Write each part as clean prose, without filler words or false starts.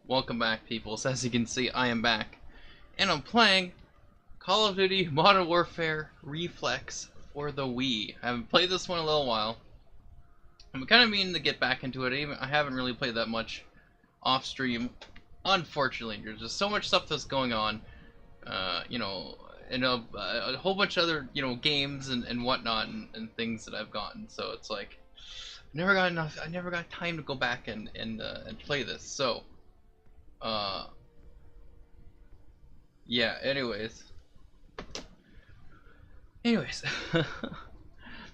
Welcome back, people. So as you can see, I am back. And I'm playing Call of Duty Modern Warfare Reflex for the Wii. I haven't played this one in a little while. I'm kind of meaning to get back into it. I haven't really played that much off stream. Unfortunately, there's just so much stuff that's going on. And a whole bunch of other, games and whatnot and things that I've gotten. So it's like, I never got time to go back and play this. So, yeah, anyways, of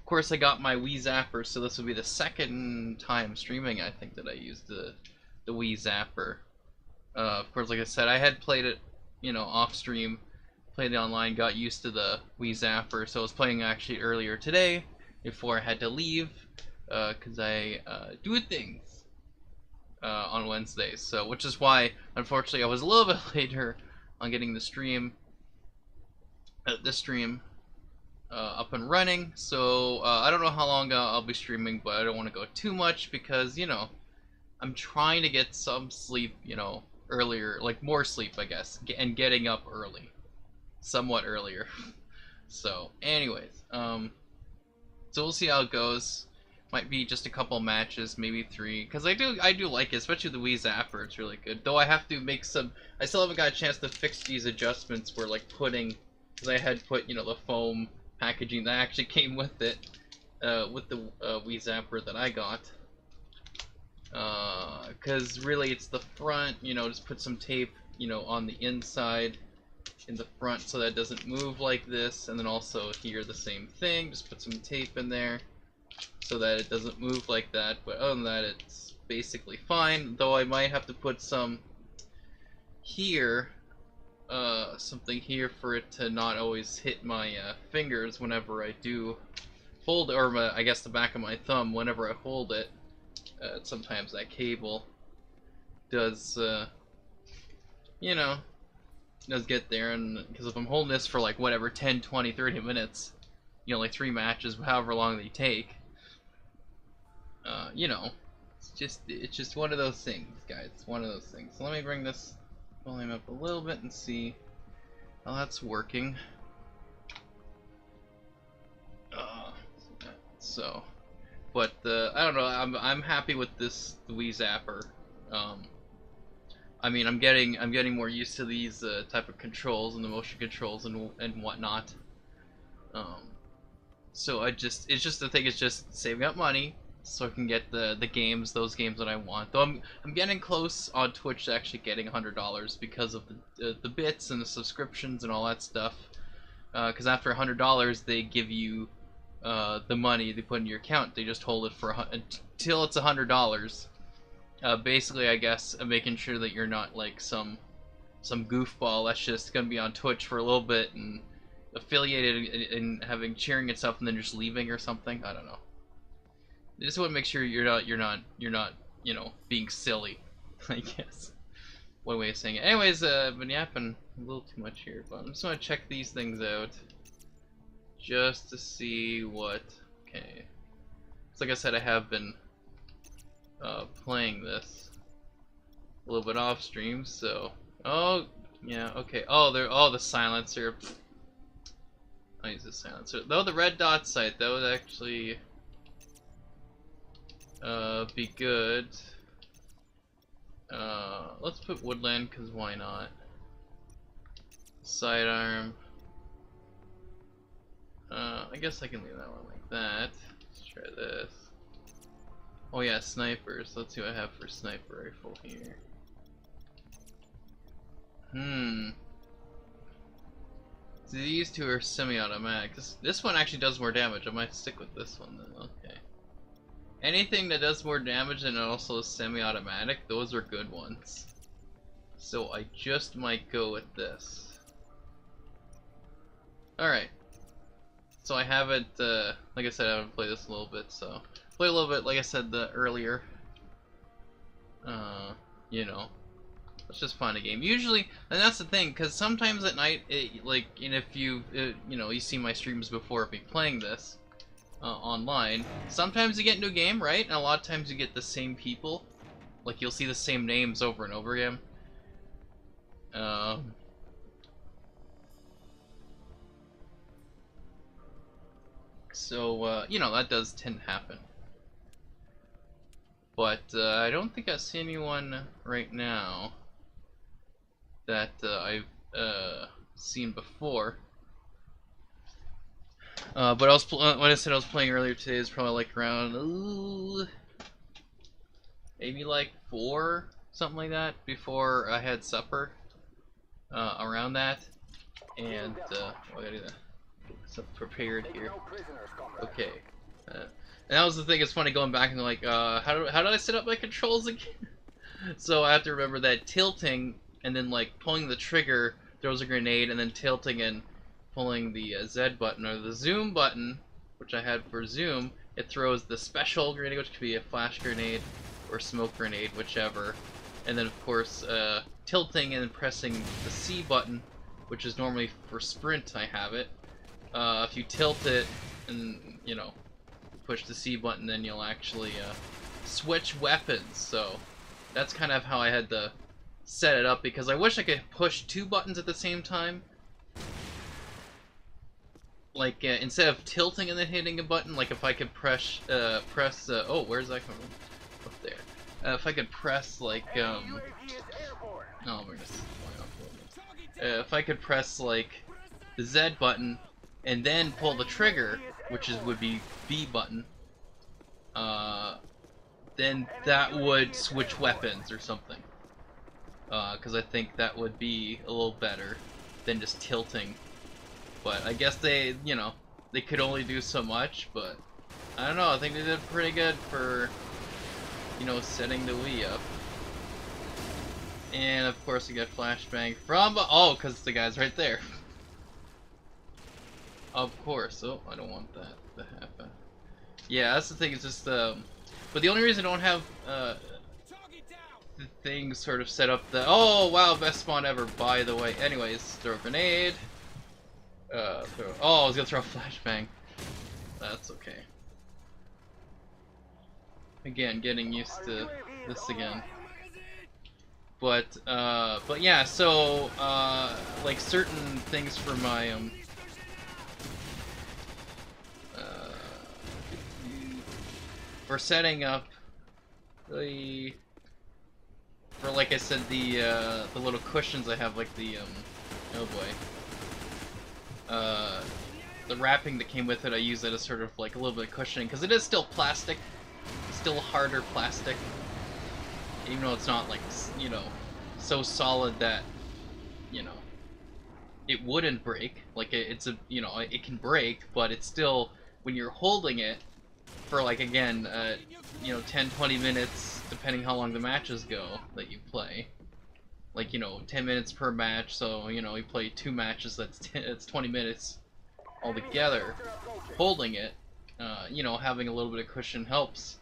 course I got my Wii Zapper, so this will be the second time streaming, I think, that I used the Wii Zapper. Of course, like I said, I had played it, off stream, played it online, got used to the Wii Zapper, so I was playing actually earlier today, before I had to leave, because I do things on Wednesdays, so which is why, unfortunately, I was a little bit later on getting the stream, up and running. So I don't know how long I'll be streaming, but I don't want to go too much because I'm trying to get some sleep, earlier, like more sleep, I guess, and getting up early, somewhat earlier. So, anyways, so we'll see how it goes. Might be just a couple matches, maybe 3, because I do like it, especially the Wii Zapper. It's really good. Though I have to make some. I still haven't got a chance to fix these adjustments for like putting, because I had put the foam packaging that actually came with it, with the Wii Zapper that I got. Because really it's the front. Just put some tape, on the inside, in the front, so that it doesn't move like this, and then also here the same thing. Just put some tape in there, so that it doesn't move like that. But other than that, it's basically fine, though I might have to put some here, something here for it to not always hit my fingers whenever I do hold it, or I guess the back of my thumb whenever I hold it. Sometimes that cable does, does get there, and because if I'm holding this for like whatever 10, 20, 30 minutes, like 3 matches, however long they take, it's just one of those things, guys. It's one of those things. So let me bring this volume up a little bit and see how that's working. But I don't know. I'm happy with the Wii Zapper. I mean, I'm getting more used to these type of controls and the motion controls and whatnot. So it's just the thing is just saving up money so I can get those games that I want. Though I'm getting close on Twitch to actually getting $100 because of the bits and the subscriptions and all that stuff. Because after $100, they give you the money they put in your account. They just hold it for until it's $100. Basically, I guess, making sure that you're not like some goofball that's just gonna be on Twitch for a little bit and affiliated and having cheering and stuff, and then just leaving or something. I don't know. They just want to make sure you're not being silly. I guess one way of saying it. Anyways, I've been yapping a little too much here, but I'm just gonna check these things out just to see what. Okay, so like I said, I have been playing this a little bit off stream. So, oh yeah, okay. Oh, the silencer. I'll use the silencer. Though the red dot sight, that would actually be good. Let's put woodland, because why not? Sidearm. I guess I can leave that one like that. Let's try this. Oh yeah, snipers. Let's see what I have for sniper rifle here. These two are semi-automatic. This one actually does more damage. I might stick with this one then. Okay. Anything that does more damage and also is semi-automatic, those are good ones. So I just might go with this. Alright. So I haven't, like I said, I haven't played this a little bit, so. Played a little bit, like I said, earlier. Let's just find a game. Usually, and that's the thing, because sometimes at night, and if you, you see my streams before me playing this online, sometimes you get into a game, right? And a lot of times you get the same people Like, you'll see the same names over and over again. So, you know, that does tend to happen. But I don't think I see anyone right now that I've seen before. But I was when I said I was playing earlier today, is probably like around maybe like 4, something like that, before I had supper. Around that, and I gotta do that. So prepared here. Okay. And that was the thing. It's funny going back and like, how did I set up my controls again? So I have to remember that tilting and then like pulling the trigger throws a grenade, and then tilting and pulling the Z button or the zoom button, which I had for zoom, it throws the special grenade, which could be a flash grenade or smoke grenade, whichever. And then of course tilting and pressing the C button, which is normally for sprint. I have it. If you tilt it and, you know, push the C button, then you'll actually switch weapons. So that's kind of how I had to set it up, because I wish I could push 2 buttons at the same time. Like instead of tilting and then hitting a button, like if I could press oh, where's that coming from? Up there. If I could press like oh, we're just flying off a little bit. If I could press like the Z button and then pull the trigger, which would be B button, then that would switch weapons or something. Because I think that would be a little better than just tilting. But I guess they, you know, they could only do so much, but I don't know, I think they did pretty good for, you know, setting the Wii up. And of course you get flashbang from, oh, because the guy's right there. Of course. Oh, I don't want that to happen. Yeah, that's the thing, it's just, but the only reason I don't have, the thing sort of set up the, oh wow, best spawn ever, by the way. Anyways, throw a grenade. Oh, I was gonna throw a flashbang. That's okay. Again, getting used to this again. But yeah, so, like certain things for my, for setting up the, for like I said, the little cushions I have, like the, oh boy. The wrapping that came with it, I use it as sort of like a little bit of cushioning, because it is still plastic, still harder plastic, even though it's not like, you know, so solid that, you know, it wouldn't break. Like it's a, you know, it can break, but it's still, when you're holding it for like, again, you know, 10-20 minutes, depending how long the matches go that you play. Like, you know, 10 minutes per match, so, you know, you play 2 matches, that's 20 minutes altogether. Holding it, you know, having a little bit of cushion helps.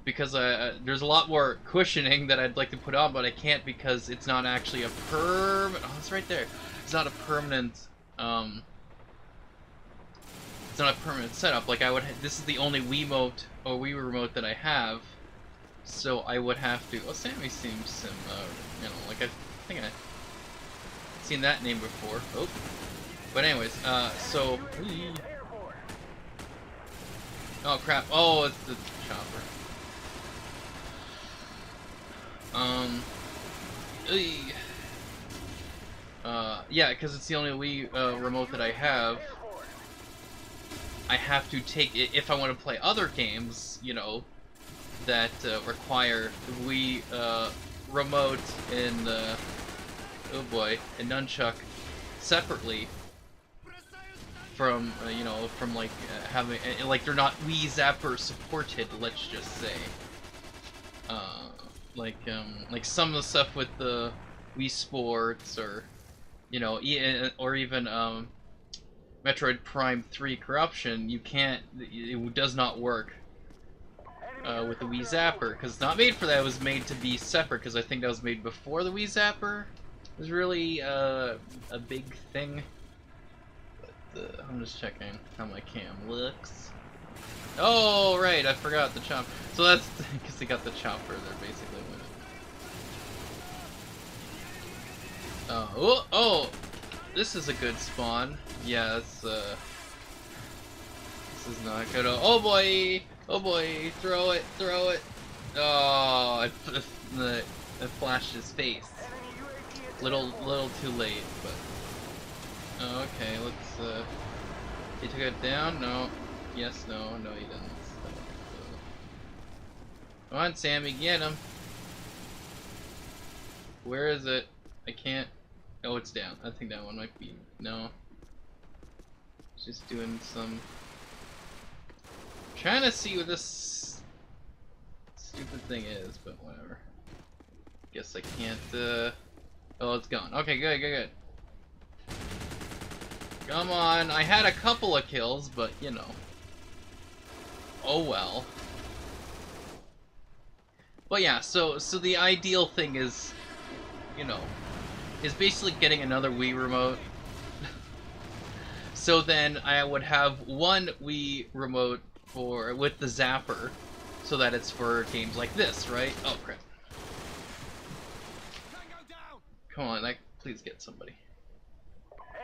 Because there's a lot more cushioning that I'd like to put on, but I can't because it's not actually a permanent, oh, it's right there. It's not a permanent, it's not a permanent setup. Like, this is the only Wiimote or Wii remote that I have. So I would have to. Well, Sammy seems, you know, like I think I've seen that name before. Oh, but anyways, so. Oh crap! Oh, it's the chopper. Yeah, because it's the only Wii remote that I have. I have to take it if I want to play other games, you know, that require the Wii remote and oh boy, and nunchuck separately from you know, from like having like they're not Wii Zapper supported. Let's just say, like some of the stuff with the Wii Sports, or you know, or even Metroid Prime 3 Corruption, you can't. It does not work. With the Wii Zapper, because it's not made for that. It was made to be separate, because I think that was made before the Wii Zapper was really a big thing. But I'm just checking how my cam looks. Oh right, I forgot the chopper. So that's because they got the chopper there basically. Oh, this is a good spawn. Yeah, this is not good. Oh boy, throw it. Oh, it flashed his face. Little too late, but okay. Let's. He took it down. No. Yes. No. No, he didn't. Come on, Sammy, get him. Where is it? I can't. Oh, it's down. I think that one might be. No. Just doing some. Trying to see what this stupid thing is, but whatever. Guess I can't. Oh, it's gone. Okay, good. Come on. I had a couple of kills, but you know. Oh well. But yeah, so the ideal thing is, you know, is basically getting another Wii remote. So then I would have one Wii remote with the zapper, so that it's for games like this, right? Oh crap! Come on, please get somebody.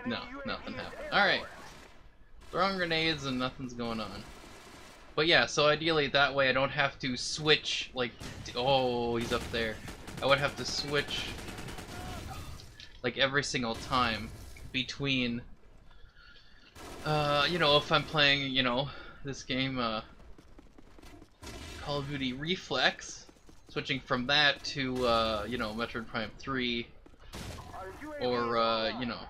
No, nothing happened. All right, throwing grenades and nothing's going on. But yeah, so ideally that way I don't have to switch, like, oh, he's up there. I would have to switch, like, every single time between, you know, if I'm playing, you know, this game, Call of Duty Reflex, switching from that to, you know, Metroid Prime 3, or, you know,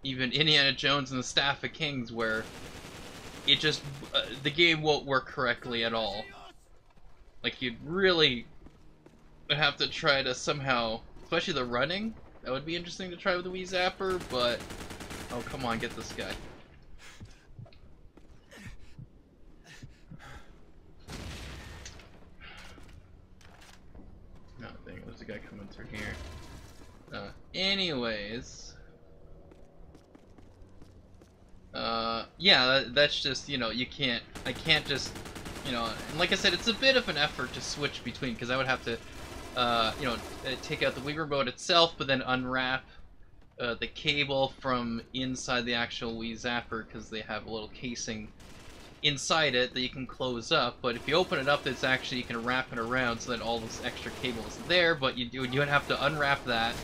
even Indiana Jones and the Staff of Kings, where it just, the game won't work correctly at all. Like, you'd really have to try to somehow, especially the running, that would be interesting to try with the Wii Zapper, but, oh, come on, get this guy. No, dang, there's a guy coming through here. Anyways... yeah, that's just, you know, I can't just, you know, and like I said, it's a bit of an effort to switch between, because I would have to, you know, take out the Wii remote itself, but then unwrap the cable from inside the actual Wii Zapper, because they have a little casing inside it that you can close up, but if you open it up, it's actually, you can wrap it around so that all this extra cable is there, but you would have to unwrap that.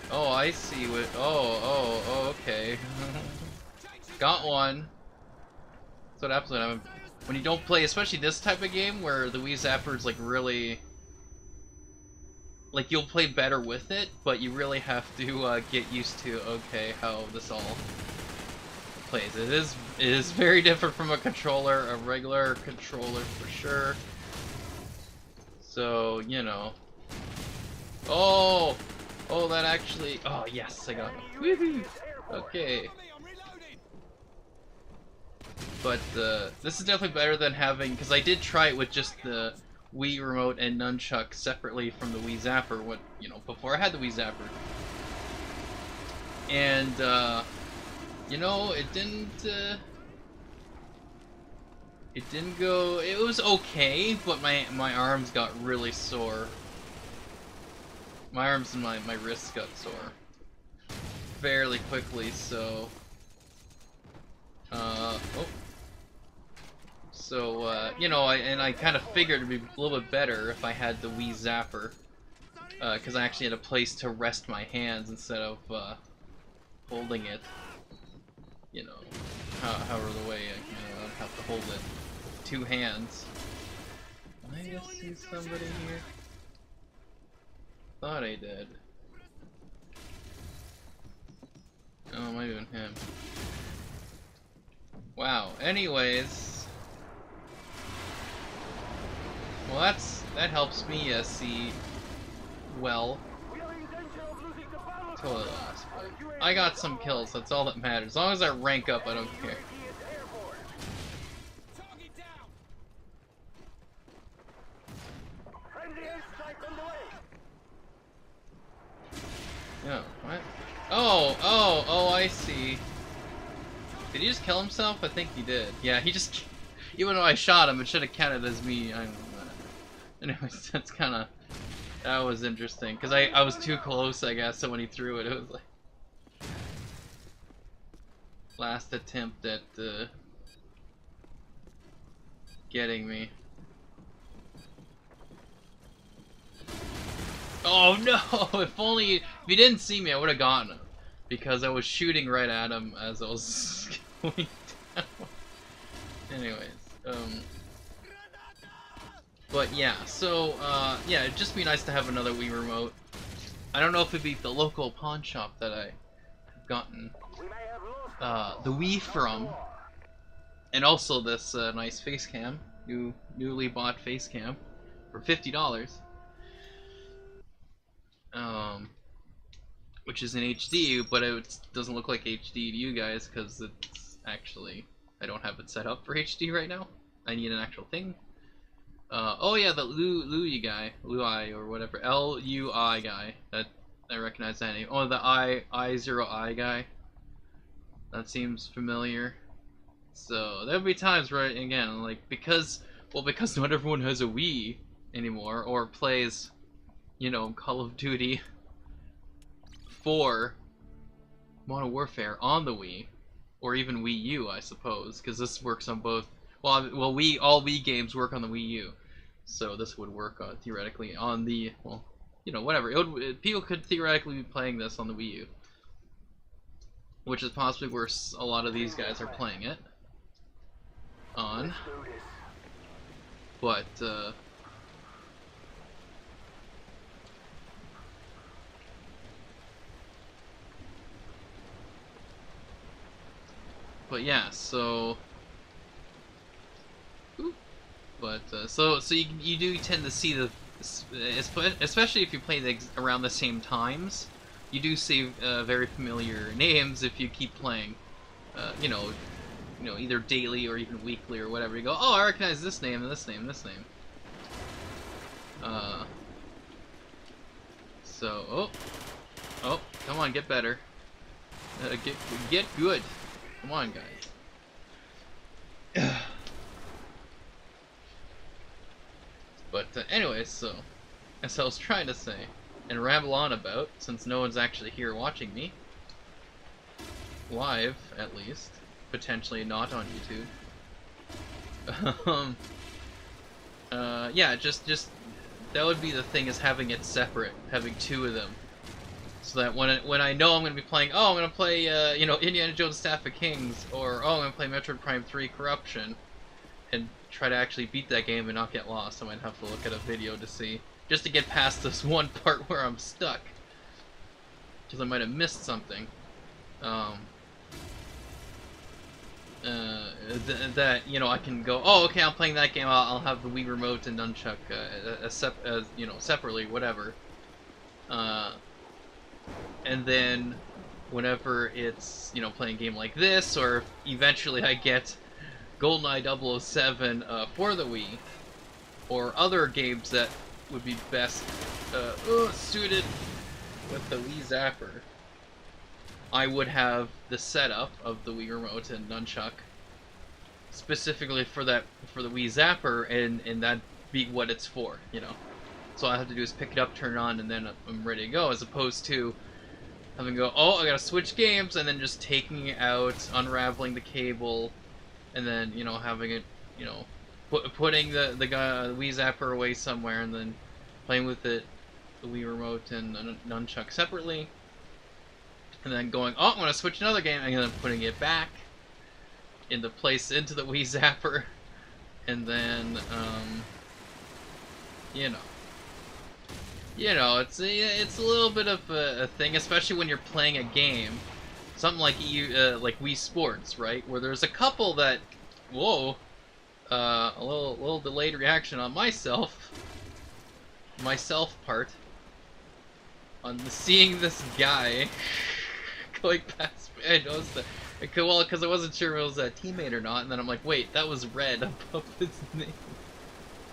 Oh, I see what. Oh, okay. Got one. That's what happens when you don't play, especially this type of game where the Wii Zapper is like really. Like, you'll play better with it, but you really have to get used to, okay, how this all plays. It is very different from a regular controller for sure. So, you know. Oh, that actually... Oh, yes, I got it. Woohoo! Okay. But, this is definitely better than having... Because I did try it with just the Wii Remote and Nunchuck separately from the Wii Zapper, you know, before I had the Wii Zapper. And, you know, it didn't go... It was okay, but my arms got really sore. My arms and my wrists got sore fairly quickly, so you know, I kind of figured it'd be a little bit better if I had the Wii Zapper, because I actually had a place to rest my hands instead of holding it, you know, however the way I'd have to hold it with 2 hands. I just see somebody here. Thought I did. Oh, am I doing him? Wow. Anyways, well, that helps me see well. Totally lost, but I got some kills. That's all that matters. As long as I rank up, I don't care. No, what? Oh, I see. Did he just kill himself? I think he did. Yeah, he Even though I shot him, it should have counted as me. I don't know. Anyways, that's kind of, that was interesting because I was too close, I guess. So when he threw it, it was like last attempt at getting me. Oh no! If only, if he didn't see me, I would have gotten him because I was shooting right at him as I was going down. Anyways, but yeah, so yeah, it'd just be nice to have another Wii remote. I don't know if it'd be the local pawn shop that I have gotten the Wii from, and also this nice face cam, newly bought face cam for $50. Which is in HD, but it doesn't look like HD to you guys because it's actually, I don't have it set up for HD right now. I need an actual thing. Oh yeah, the Lui guy, Lui or whatever, Lui guy. That I recognize that name. Oh, the I0I guy. That seems familiar. So there'll be times where, again, like because not everyone has a Wii anymore or plays, you know, Call of Duty 4 Modern Warfare on the Wii, or even Wii U, I suppose, because this works on both. Well, all Wii games work on the Wii U, so this would work theoretically on the, well, you know, whatever. People could theoretically be playing this on the Wii U, which is possibly where a lot of these guys are playing it on. But yeah, so. But so you do tend to see the, especially if you play around the same times, you do see very familiar names if you keep playing, you know, either daily or even weekly or whatever. You go, oh, I recognize this name and this name and this name. So oh, come on, get better, get good, come on, guys. But anyways, so as I was trying to say and ramble on about, since no one's actually here watching me live, at least, potentially not on YouTube. Yeah, just that would be the thing, is having it separate, having two of them, so that when I know I'm gonna be playing, oh, I'm gonna play you know, Indiana Jones Staff of Kings, or oh, I'm gonna play Metroid Prime 3 Corruption, and try to actually beat that game and not get lost. I might have to look at a video to see, just to get past this one part where I'm stuck, because I might have missed something. That, you know, I can go, oh, okay, I'm playing that game, I'll have the Wii remote and nunchuck you know, separately, whatever. And then whenever it's, you know, playing a game like this, or eventually I get GoldenEye 007 for the Wii, or other games that would be best suited with the Wii Zapper, I would have the setup of the Wii remote and nunchuck specifically for the Wii Zapper, and that be what it's for, you know. So all I have to do is pick it up, turn it on, and then I'm ready to go, as opposed to having to go, oh, I gotta switch games, and then just taking it out, unraveling the cable, and then, you know, having it, you know, putting the Wii Zapper away somewhere, and then playing with it, the Wii remote and nunchuck separately, and then going, oh, I'm gonna switch another game, and then putting it back into place into the Wii Zapper, and then you know, it's a little bit of a thing, especially when you're playing a game, something like like Wii Sports, right, where there's a couple that, whoa, a little delayed reaction on myself part, on seeing this guy going past me. I noticed that. Well, because I wasn't sure if it was a teammate or not, and then I'm like, wait, that was red above his name.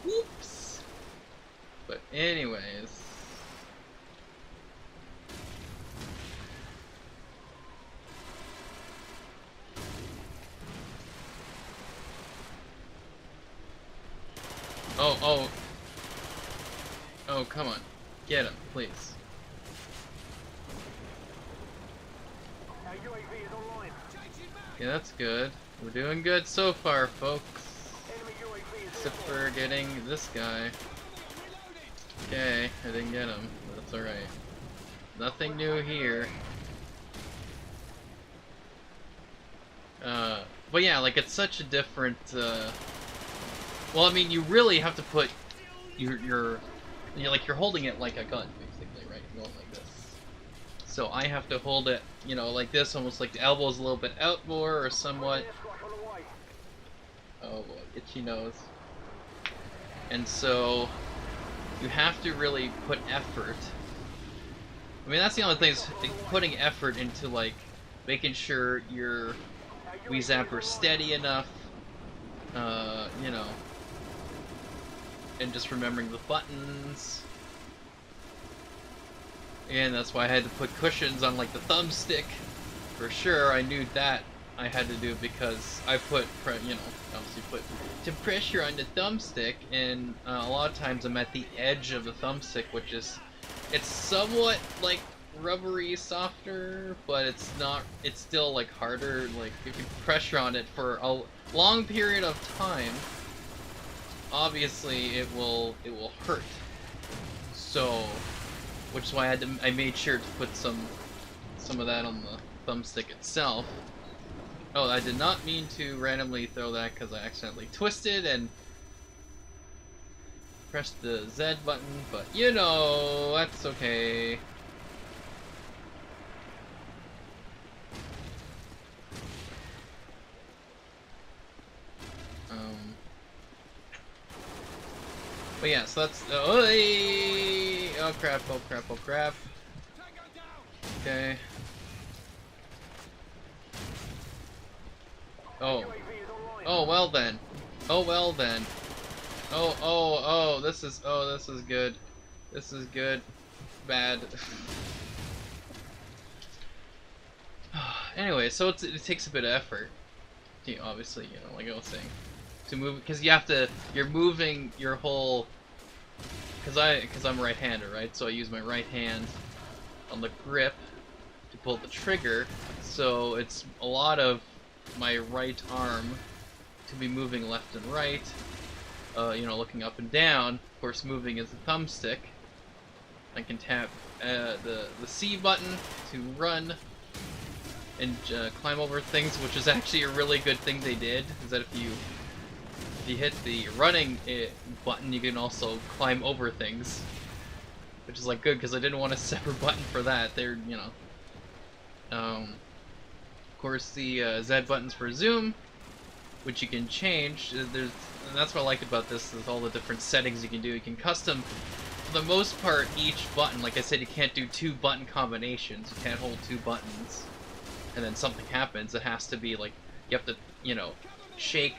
Whoops. But anyways. Oh, oh. Oh, come on. Get him, please. Okay, that's good. We're doing good so far, folks. Except for getting this guy. Okay, I didn't get him. That's alright. Nothing new here. But yeah, like, it's such a different, well, I mean, you really have to put you're holding it like a gun, basically, right? You're going like this. So I have to hold it, you know, like this, almost like the elbow's a little bit out more, or somewhat. Oh boy, itchy nose. And so you have to really put effort. I mean, that's the only thing, is putting effort into, like, making sure your Wiifare steady enough, you know, and just remembering the buttons. And that's why I had to put cushions on, like, the thumbstick. For sure, I knew that I had to do, because I put, you know, obviously put some pressure on the thumbstick, and a lot of times I'm at the edge of the thumbstick, which is, it's somewhat, like, rubbery softer, but it's not, it's still, like, harder. Like, if you pressure on it for a long period of time, obviously it will hurt. So, which is why I made sure to put some of that on the thumbstick itself. Oh, I did not mean to randomly throw that, because I accidentally twisted and pressed the Z button, but you know, that's okay. But yeah, so that's, oh crap, oh crap, oh crap. Okay. Oh. Oh, well then. Oh, well then. Oh, this is good. This is good. Bad. Anyway, so it takes a bit of effort. Obviously, you know, like I was saying, to move, because you have to, you're moving your whole, because I'm right-hander, right? So I use my right hand on the grip to pull the trigger, so it's a lot of my right arm to be moving left and right, you know, looking up and down. Of course, moving is the thumbstick. I can tap the C button to run and climb over things, which is actually a really good thing they did, is that if you hit the running button, you can also climb over things, which is, like, good, because I didn't want a separate button for that. They're, you know, of course, the Z button's for zoom, which you can change. And that's what I liked about this, is all the different settings you can do. You can custom, for the most part, each button. Like I said, you can't do 2 button combinations. You can't hold 2 buttons and then something happens. It has to be, like, you have to, you know, shake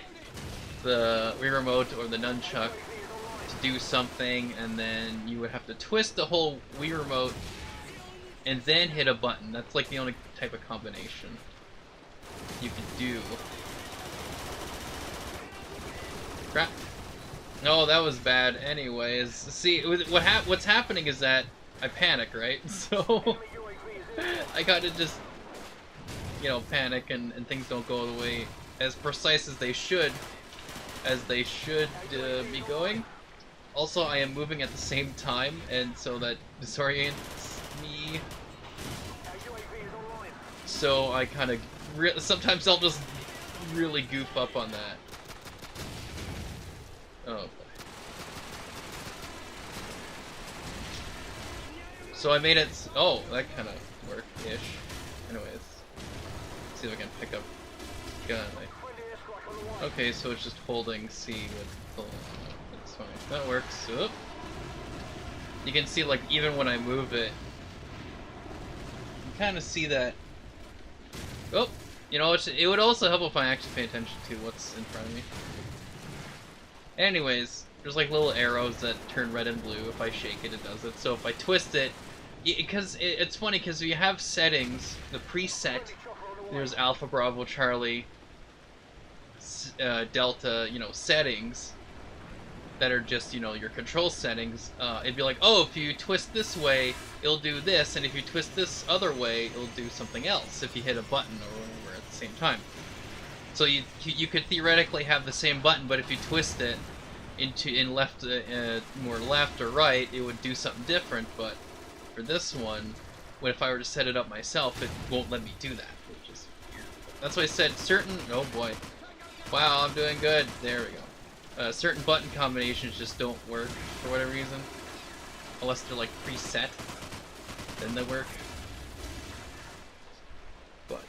the Wii Remote or the nunchuck to do something, and then you would have to twist the whole Wii Remote and then hit a button. That's, like, the only type of combination you can do. Crap. No, that was bad. Anyways, see, what's happening is that I panic, right? So I gotta just, you know, panic, and things don't go the way as precise as they should be going. Also, I am moving at the same time, and so that disorients me. So I kind of sometimes I'll just really goof up on that. Oh boy. So I made it. Oh, that kind of worked-ish. Anyways, let's see if I can pick up gun. Okay, so it's just holding C with the. That's fine. That works. Oop. You can see, like, even when I move it, you kind of see that. Oh, you know, it would also help if I actually pay attention to what's in front of me. Anyways, there's, like, little arrows that turn red and blue. If I shake it, it does it. So if I twist it, because it's funny, because you have settings, the preset. There's Alpha, Bravo, Charlie, Delta, you know, settings that are just, you know, your control settings, it'd be like, oh, if you twist this way, it'll do this, and if you twist this other way, it'll do something else if you hit a button or whatever at the same time. So you could theoretically have the same button, but if you twist it in left, more left or right, it would do something different. But for this one, if I were to set it up myself, it won't let me do that, which is weird. That's why I said certain. Oh boy! Wow, I'm doing good. There we go. Certain button combinations just don't work for whatever reason, unless they're like preset. Then they work. But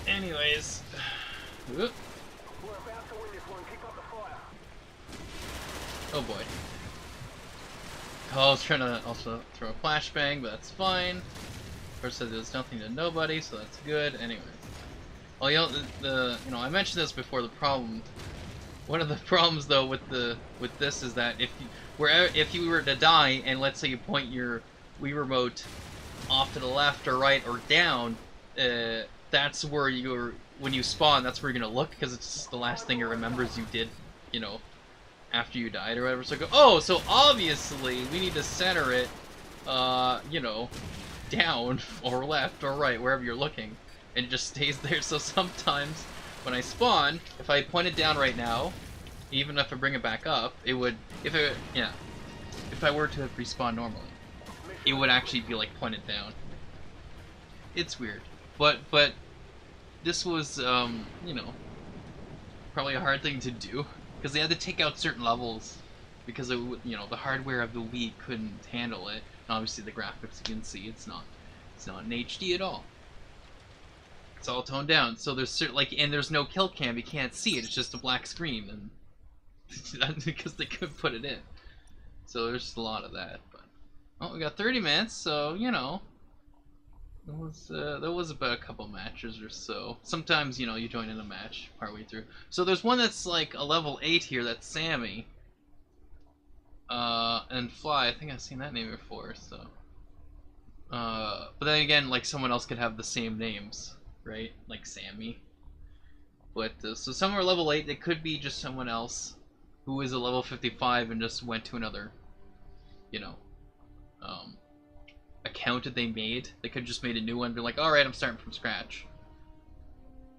anyways, whoop. Oh boy. Oh, I was trying to also throw a flashbang, but that's fine. Of course, there's nothing to nobody, so that's good. Anyway, well, you know, you know, I mentioned this before. The problem, one of the problems though with this is that if you were to die and let's say you point your Wii remote off to the left or right or down, that's where when you spawn, that's where you're gonna look, because it's just the last thing it remembers you did, you know, after you died or whatever. So go, oh, so obviously we need to center it, you know, down or left or right, wherever you're looking, and it just stays there. So sometimes when I spawn, if I point it down right now, even if I bring it back up, it would, if I were to respawn normally, it would actually be like pointed down. It's weird, but this was, you know, probably a hard thing to do, because they had to take out certain levels because it, you know, the hardware of the Wii couldn't handle it. And obviously the graphics, you can see it's not in HD at all. It's all toned down. So there's and there's no kill cam. You can't see it. It's just a black screen, and that's because they couldn't put it in. So there's just a lot of that. But oh, we got 30 minutes, so you know. There was about a couple matches or so. Sometimes, you know, you join in a match partway through. So there's one that's like a level 8 here, that's Sammy. And Fly, I think I've seen that name before, so. But then again, like, someone else could have the same names, right? Like Sammy. But, so some are level 8, it could be just someone else who is a level 55 and just went to another, you know, account that they made. They could have just made a new one and be like, alright, I'm starting from scratch.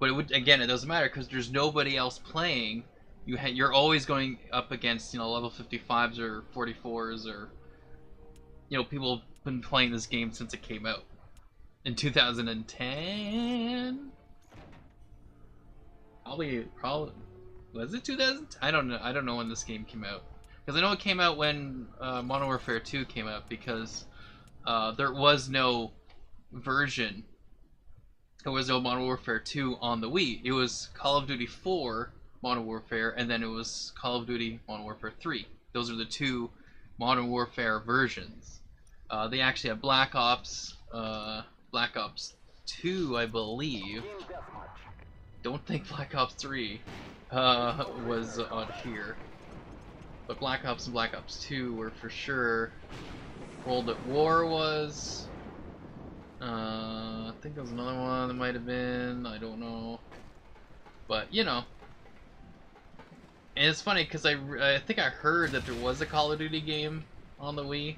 But it would, again, it doesn't matter because there's nobody else playing. You're always going up against, you know, level 55s or 44s, or, you know, people have been playing this game since it came out in 2010. Probably was it 2000? I don't know when this game came out, because I know it came out when Modern Warfare 2 came out, because there was no version. There was no Modern Warfare 2 on the Wii. It was Call of Duty 4 Modern Warfare, and then it was Call of Duty Modern Warfare 3. Those are the two Modern Warfare versions. They actually have Black Ops 2, I believe. Don't think Black Ops 3 was on here. But Black Ops and Black Ops 2 were for sure. World at War was. I think there was another one that might have been. I don't know. But, you know. And it's funny because I think I heard that there was a Call of Duty game on the Wii.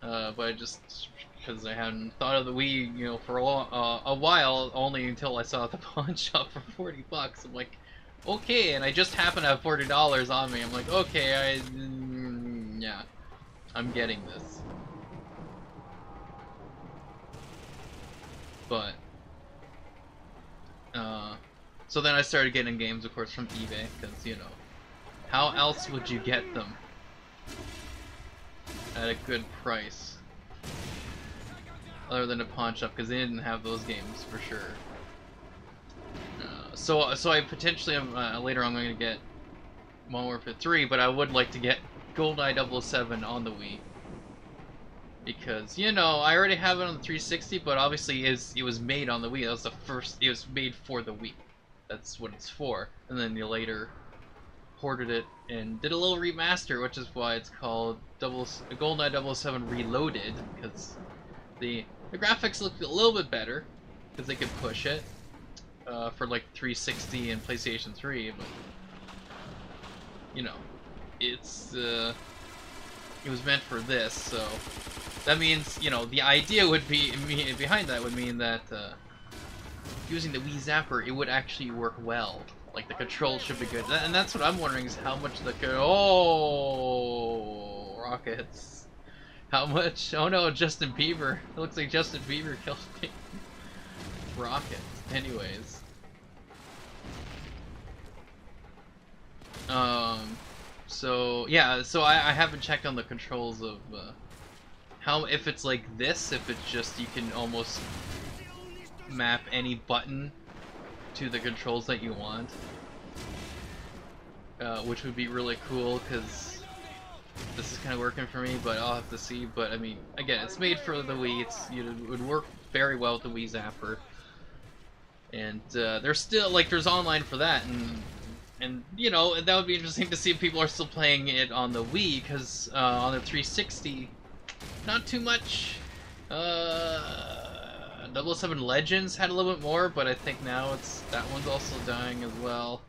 But I just, because I hadn't thought of the Wii, you know, for a while, only until I saw it at the pawn shop for 40 bucks. I'm like, okay, and I just happen to have $40 on me. I'm like, okay, yeah, I'm getting this. But, so then I started getting games, of course, from eBay, because, you know, how else would you get them at a good price other than a pawn shop, because they didn't have those games for sure. So I potentially am, later on, I'm going to get Modern Warfare 3, but I would like to get GoldenEye 007 on the Wii, because, you know, I already have it on the 360, but obviously it was made on the Wii. That was the first. It was made for the Wii. That's what it's for. And then they later ported it and did a little remaster, which is why it's called GoldenEye 007 Reloaded, because the graphics look a little bit better because they could push it for like 360 and PlayStation 3. you know, it's it was meant for this, so that means, you know, the idea would be behind that would mean that using the Wii Zapper, it would actually work well. Like, the controls should be good, and that's what I'm wondering is how much the rockets. How much? Oh no, Justin Bieber. It looks like Justin Bieber killed me. Rockets. Anyways. So yeah, so I haven't checked on the controls of how, if it's like this, if it's just you can almost map any button to the controls that you want, which would be really cool because this is kind of working for me, but I'll have to see. But I mean, again, it's made for the Wii. It would work very well with the Wii Zapper, and there's still there's online for that, and you know, that would be interesting to see if people are still playing it on the Wii, because on the 360, not too much. 007 Legends had a little bit more, but I think now that one's also dying as well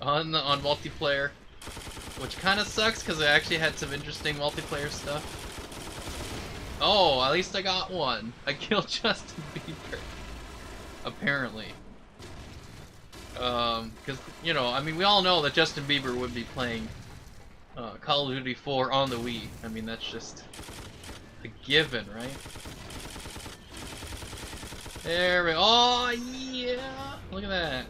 on multiplayer, which kind of sucks because I actually had some interesting multiplayer stuff. Oh, at least I got one. I killed Justin Bieber, apparently. Because, you know, I mean, we all know that Justin Bieber would be playing Call of Duty 4 on the Wii. I mean, that's just a given, right? There we go. Oh, yeah! Look at that.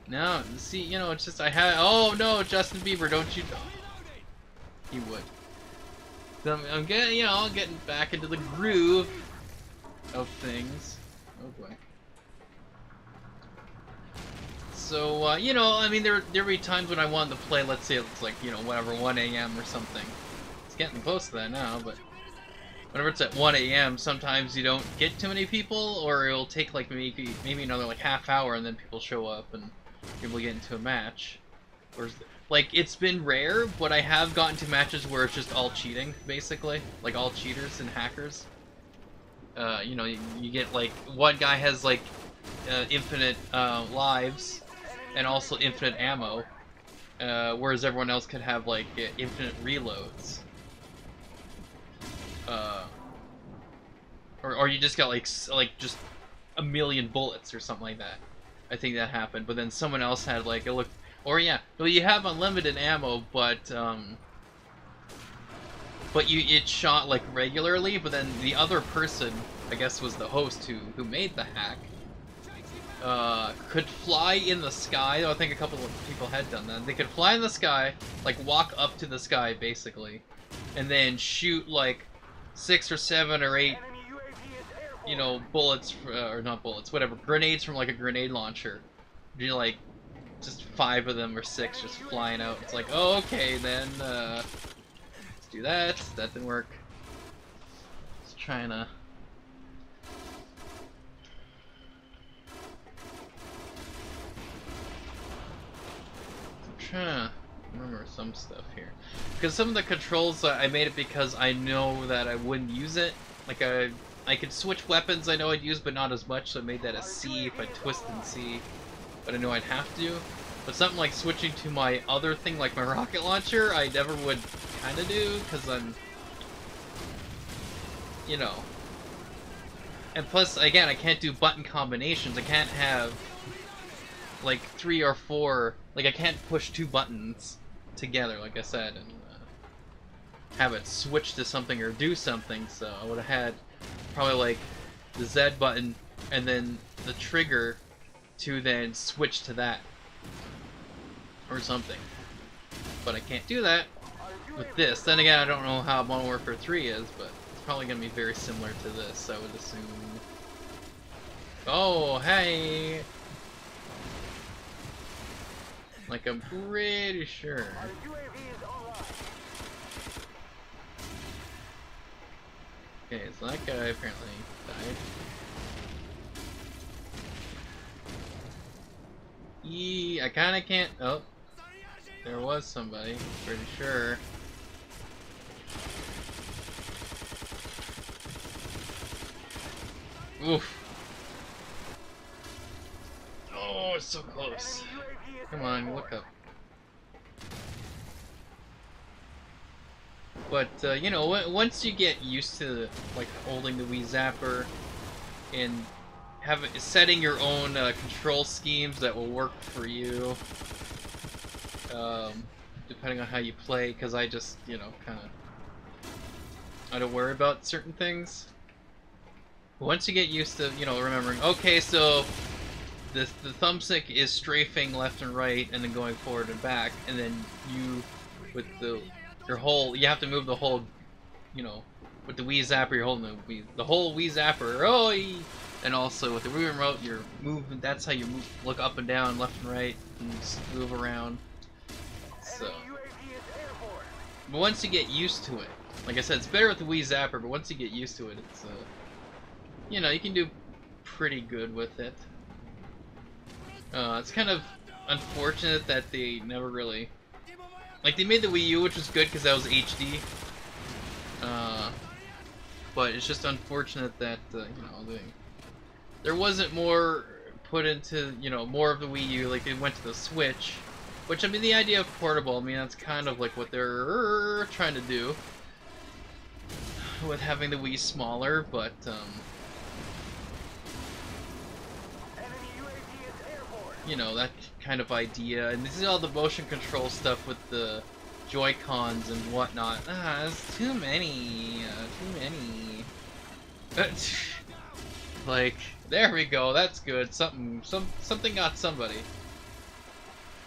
Now, see, you know, it's just, oh no, Justin Bieber, don't you... He would. So I'm getting, you know, getting back into the groove of things. Oh boy. So, you know, I mean, there'd be times when I wanted to play, let's say it's like, you know, whatever, 1 a.m. or something. It's getting close to that now, but whenever it's at 1 a.m., sometimes you don't get too many people, or it'll take like maybe another like half hour, and then people show up and people get into a match. Or, like, it's been rare, but I have gotten to matches where it's just all cheating, basically, like all cheaters and hackers. You know, you get like one guy has like infinite lives and also infinite ammo, whereas everyone else could have like infinite reloads. Or you just got like just a million bullets or something like that. I think that happened, but then someone else had like yeah, well, you have unlimited ammo, but it shot like regularly, but then the other person, I guess was the host who made the hack, could fly in the sky. I think a couple of people had done that. They could fly in the sky, like walk up to the sky basically, and then shoot like 6 or 7 or 8, you know, bullets, or not bullets, whatever, grenades from like a grenade launcher. You know, like just 5 of them or 6 just flying out. It's like, oh, okay, then let's do that. That didn't work. Just trying to. Trying to remember some stuff here, because some of the controls I made it because I know that I wouldn't use it. Like I could switch weapons, I know I'd use, but not as much, so I made that a C if I twist and C, but I know I'd have to. But something like switching to my other thing, like my rocket launcher, I never would kind of do, because I'm, you know. And plus, again, I can't do button combinations. I can't have like 3 or 4, like I can't push 2 buttons together, like I said, and have it switch to something or do something. So I would have had probably like the Z button and then the trigger to then switch to that or something. But I can't do that with this. Then again, I don't know how Modern Warfare 3 is, but it's probably going to be very similar to this, I would assume. Oh, hey! Like, I'm pretty sure. Okay, so that guy apparently died. I kinda can't. Oh, there was somebody, pretty sure. Oof. Oh, it's so close. Come on, look up. But you know, once you get used to like holding the Wii Zapper and setting your own control schemes that will work for you, depending on how you play, because I just, you know, kind of, I don't worry about certain things. Once you get used to, you know, remembering, okay, so the thumbstick is strafing left and right and then going forward and back, and then you, with your whole, you have to move the whole, you know, with the Wii Zapper, you're holding the whole Wii Zapper, oh, and also with the Wii Remote, you're moving, that's how you move, look up and down, left and right, and just move around. So, but once you get used to it, like I said, it's better with the Wii Zapper, but once you get used to it, it's, you know, you can do pretty good with it. It's kind of unfortunate that they never really, like, they made the Wii U, which was good because that was HD. But it's just unfortunate that, you know, there wasn't more put into, you know, more of the Wii U, like they went to the Switch. Which, I mean, the idea of portable, I mean, that's kind of like what they're trying to do with having the Wii smaller, but, you know, that kind of idea. And this is all the motion control stuff with the Joy-Cons and whatnot. Ah, there's too many. Like, there we go, that's good. Something got somebody.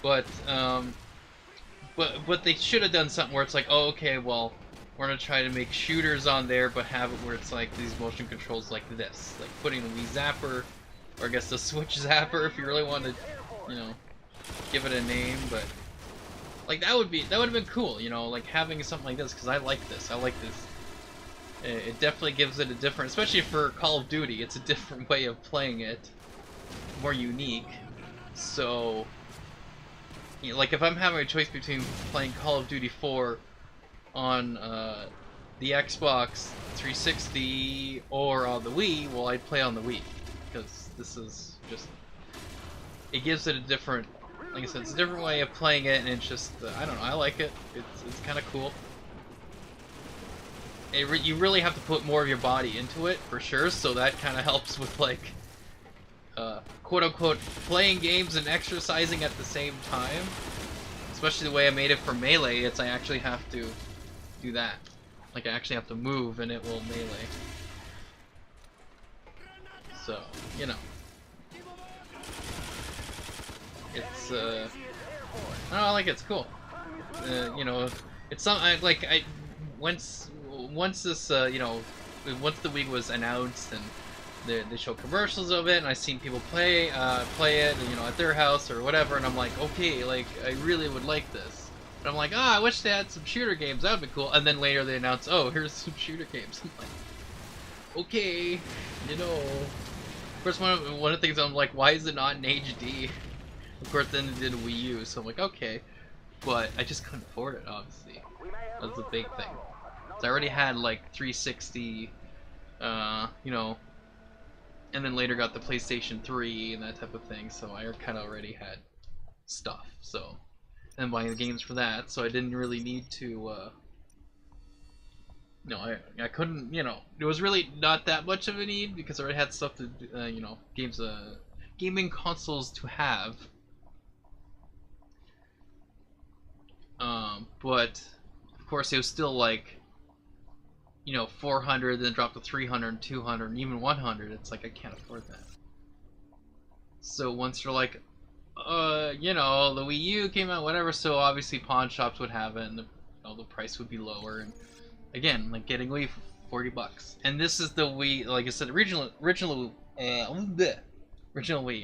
But they should have done something where it's like, oh, okay, well, we're gonna try to make shooters on there, but have it where it's like these motion controls like this, like putting the Wii Zapper, or I guess the Switch Zapper, if you really want to, you know, give it a name. But like that would have been cool, you know, like having something like this, because I like this. It definitely gives it a different, especially for Call of Duty. It's a different way of playing it, more unique. So, you know, like if I'm having a choice between playing Call of Duty 4 on the Xbox 360 or on the Wii, well, I'd play on the Wii, because this is just, it gives it a different, like I said, it's a different way of playing it, and it's just, I don't know, I like it. It's kind of cool. You really have to put more of your body into it, for sure, so that kind of helps with, like, quote-unquote, playing games and exercising at the same time. Especially the way I made it for Melee, I actually have to do that. Like, I actually have to move, and it will Melee. So, you know. It's, I don't know, I like it, it's cool. You know, it's something, once this, you know, once the Wii was announced and they show commercials of it, and I seen people play it, you know, at their house or whatever, and I'm like, okay, like, I really would like this. But I'm like, ah, I wish they had some shooter games, that would be cool. And then later they announce, oh, here's some shooter games. I'm like, okay, you know. Of course, one of the things I'm like, why is it not in HD? Of course, then they did a Wii U, so I'm like, okay. But I just couldn't afford it, obviously. That's the big thing. So I already had, like, 360, you know, and then later got the PlayStation 3 and that type of thing, so I kind of already had stuff, so, and buying the games for that, so I didn't really need to, no, I couldn't, you know, it was really not that much of a need, because I already had stuff to, you know, gaming consoles to have, but, of course, it was still, like, you know, 400, then drop to 300, 200, and even 100. It's like, I can't afford that. So once you're like, you know, the Wii U came out, whatever, so obviously pawn shops would have it, and the price would be lower. And again, like getting Wii for 40 bucks. And this is the Wii, like I said, original Wii.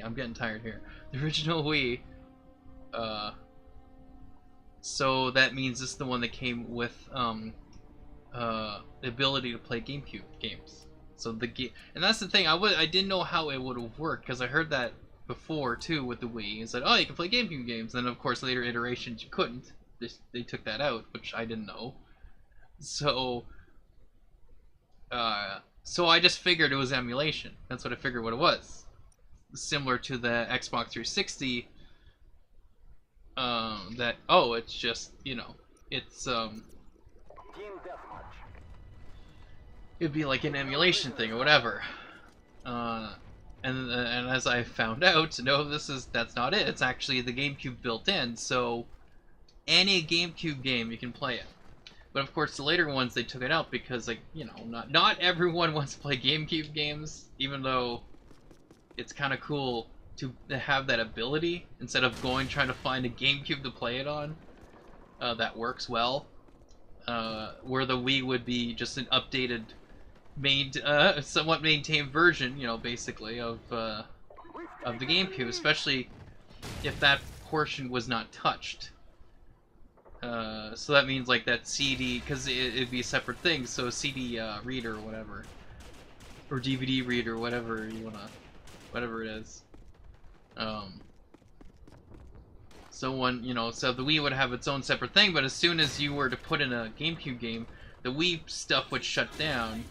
I'm getting tired here. The original Wii. So that means this is the one that came with the ability to play GameCube games. So and that's the thing. I didn't know how it would have worked, because I heard that before too with the Wii. It said, oh, you can play GameCube games. Then of course later iterations you couldn't. They took that out, which I didn't know. So I just figured it was emulation. That's what I figured what it was. Similar to the Xbox 360. That, oh, it's just, you know, it's It'd be like an emulation thing or whatever. And as I found out, no, that's not it. It's actually the GameCube built in, so any GameCube game you can play it. But of course, the later ones they took it out because, like, you know, not everyone wants to play GameCube games, even though it's kind of cool to have that ability instead of trying to find a GameCube to play it on that works well. Where the Wii would be just an updated, somewhat maintained version, you know, basically of the GameCube, especially if that portion was not touched. So that means like that CD, because it'd be a separate thing. So CD reader or whatever, or DVD reader, whatever you wanna, whatever it is. So so the Wii would have its own separate thing, but as soon as you were to put in a GameCube game, the Wii stuff would shut down.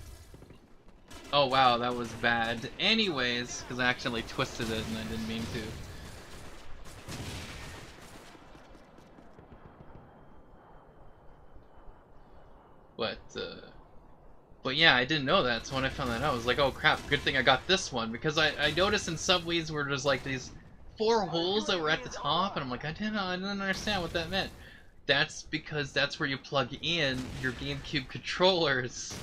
Oh wow, that was bad. Anyways, because I accidentally twisted it and I didn't mean to. But yeah, I didn't know that, so when I found that out, I was like, oh crap, good thing I got this one, because I noticed in some Wiis where there's like these 4 holes that were at the top, and I'm like, I didn't understand what that meant. That's because that's where you plug in your GameCube controllers,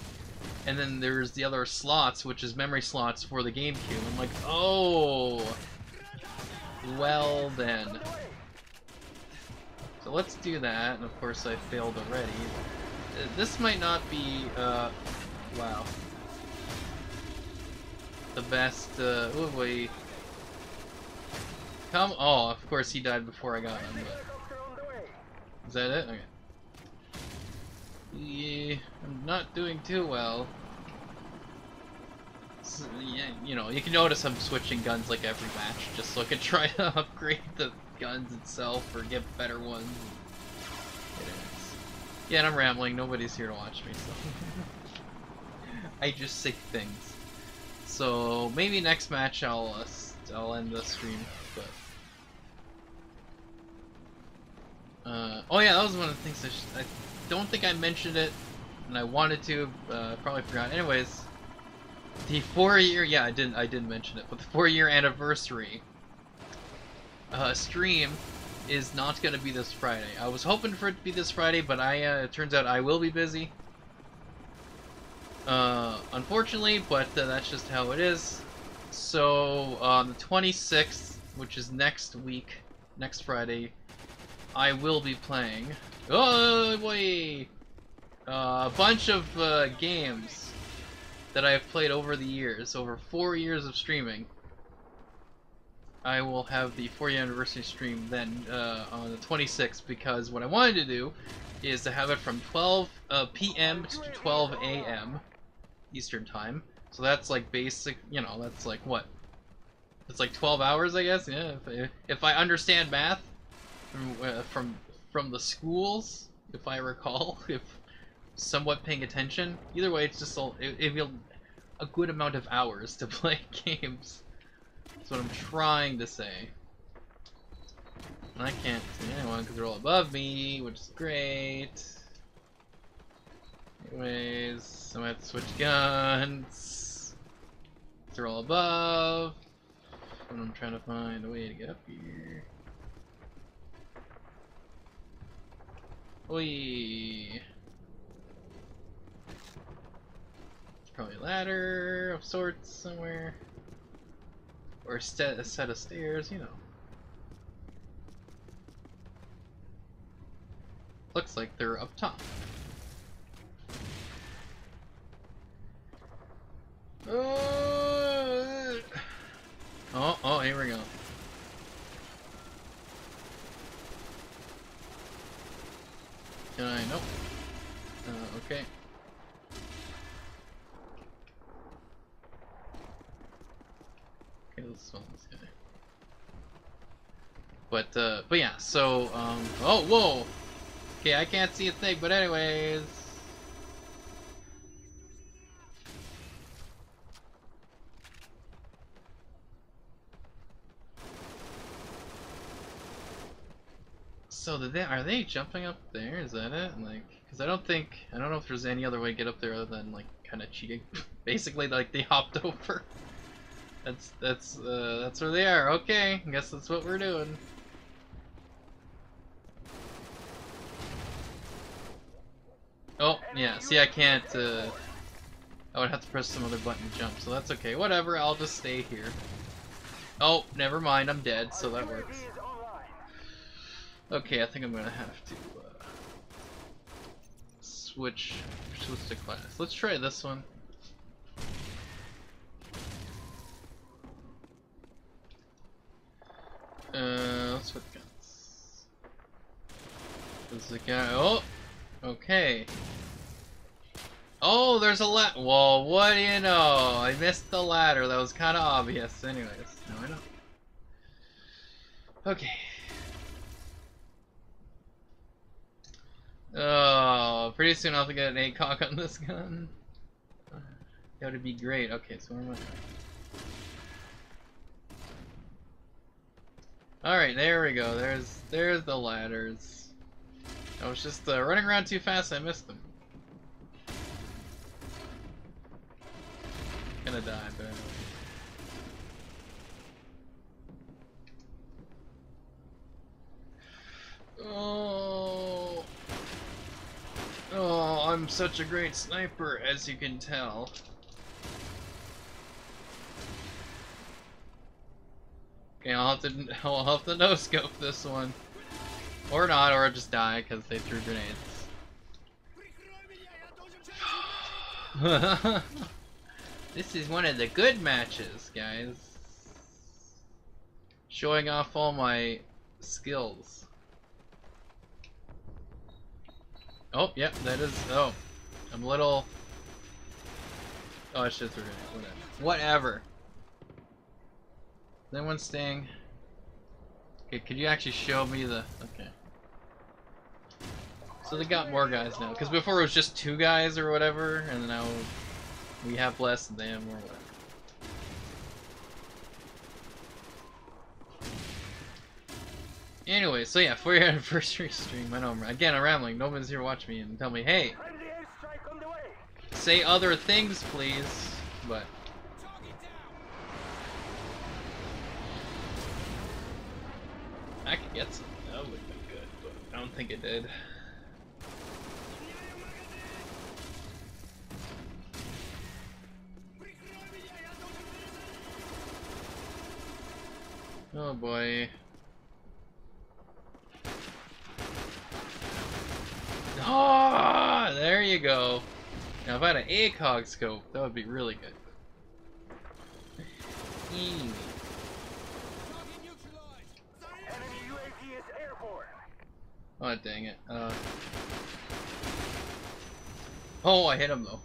and then there's the other slots, which is memory slots for the GameCube. I'm like, oh, well then. So let's do that, and of course I failed already. This might not be, wow, the best, oh boy. Come, oh, of course he died before I got him, but... Is that it? Okay. Yeah, I'm not doing too well. So, yeah, you know, you can notice I'm switching guns like every match, just so I can try to upgrade the guns itself or get better ones. It is. Yeah, and I'm rambling, nobody's here to watch me, so... I just say things. So, maybe next match I'll end the stream, but... oh yeah, that was one of the things I don't think I mentioned it, and I wanted to, probably forgot. Anyways, the 4-year, yeah, I didn't mention it, but the 4-year anniversary stream is not gonna be this Friday. I was hoping for it to be this Friday, but it turns out I will be busy. Unfortunately, but that's just how it is. So, on the 26th, which is next week, next Friday, I will be playing, oh boy, a bunch of games that I have played over the years, over 4 years of streaming. I will have the 4-year anniversary stream then on the 26th, because what I wanted to do is to have it from 12 p.m. to 12 a.m. Eastern Time. So that's like basic, you know, that's like what? It's like 12 hours, I guess. Yeah, if I understand math from the schools, if I recall, if somewhat paying attention. Either way, it's just it'd be a good amount of hours to play games. That's what I'm trying to say. And I can't see anyone because they're all above me, which is great. Anyways, I'm gonna have to switch guns. They're all above. And I'm trying to find a way to get up here. Oi. There's probably a ladder of sorts somewhere. Or a set of stairs, you know. Looks like they're up top. Oh, here we go. Can I? Nope. Okay. Okay, let's spawn this guy. But yeah, so, oh, whoa! Okay, I can't see a thing, but anyways. So are they jumping up there? Is that it? Like, because I don't know if there's any other way to get up there other than like kind of cheating. Basically, like they hopped over. That's where they are. Okay, I guess that's what we're doing. Oh yeah, see I can't. I would have to press some other button to jump, so that's okay. Whatever, I'll just stay here. Oh, never mind, I'm dead, so that works. Okay, I think I'm gonna have to switch to class. Let's try this one. Let's switch guns. This is a guy. Oh, okay. Oh, there's a ladder. Whoa, what do you know? I missed the ladder. That was kind of obvious. Anyways, now I know. Okay. Oh, pretty soon I'll have to get an ACOG on this gun. That would be great. Okay, so where am I? Alright, there we go. There's the ladders. I was just running around too fast. I missed them. Gonna die, but anyway. Oh, I'm such a great sniper, as you can tell. Okay, I'll have to no scope this one, or not, or I'll just die because they threw grenades. This is one of the good matches, guys. Showing off all my skills. Oh, yep, that is. Oh, I'm a little. Oh, I should have threw grenades. Whatever. Is anyone staying? Okay, could you actually show me the. Okay. So they got more guys now. Because before it was just 2 guys or whatever, and now we have less and they have more, whatever. Anyway, so yeah, for your anniversary stream, I know, again, I'm rambling. No one's here to watch me and tell me, hey, say other things, please. But I could get some. That would have been good, but I don't think it did. Oh boy. Ah, there you go. Now if I had an ACOG scope, that would be really good. Oh dang it. Oh, I hit him though.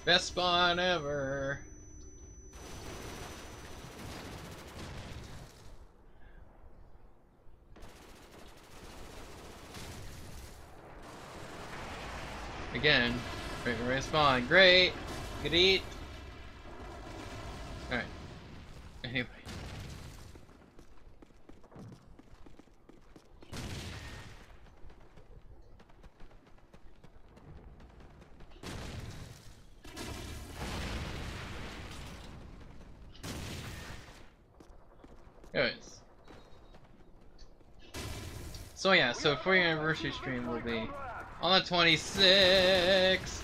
Best spawn ever. Again, right spawn. Great. Good eat. Alright. Anyway. Anyways. So yeah, so for your anniversary stream will be on the 26th.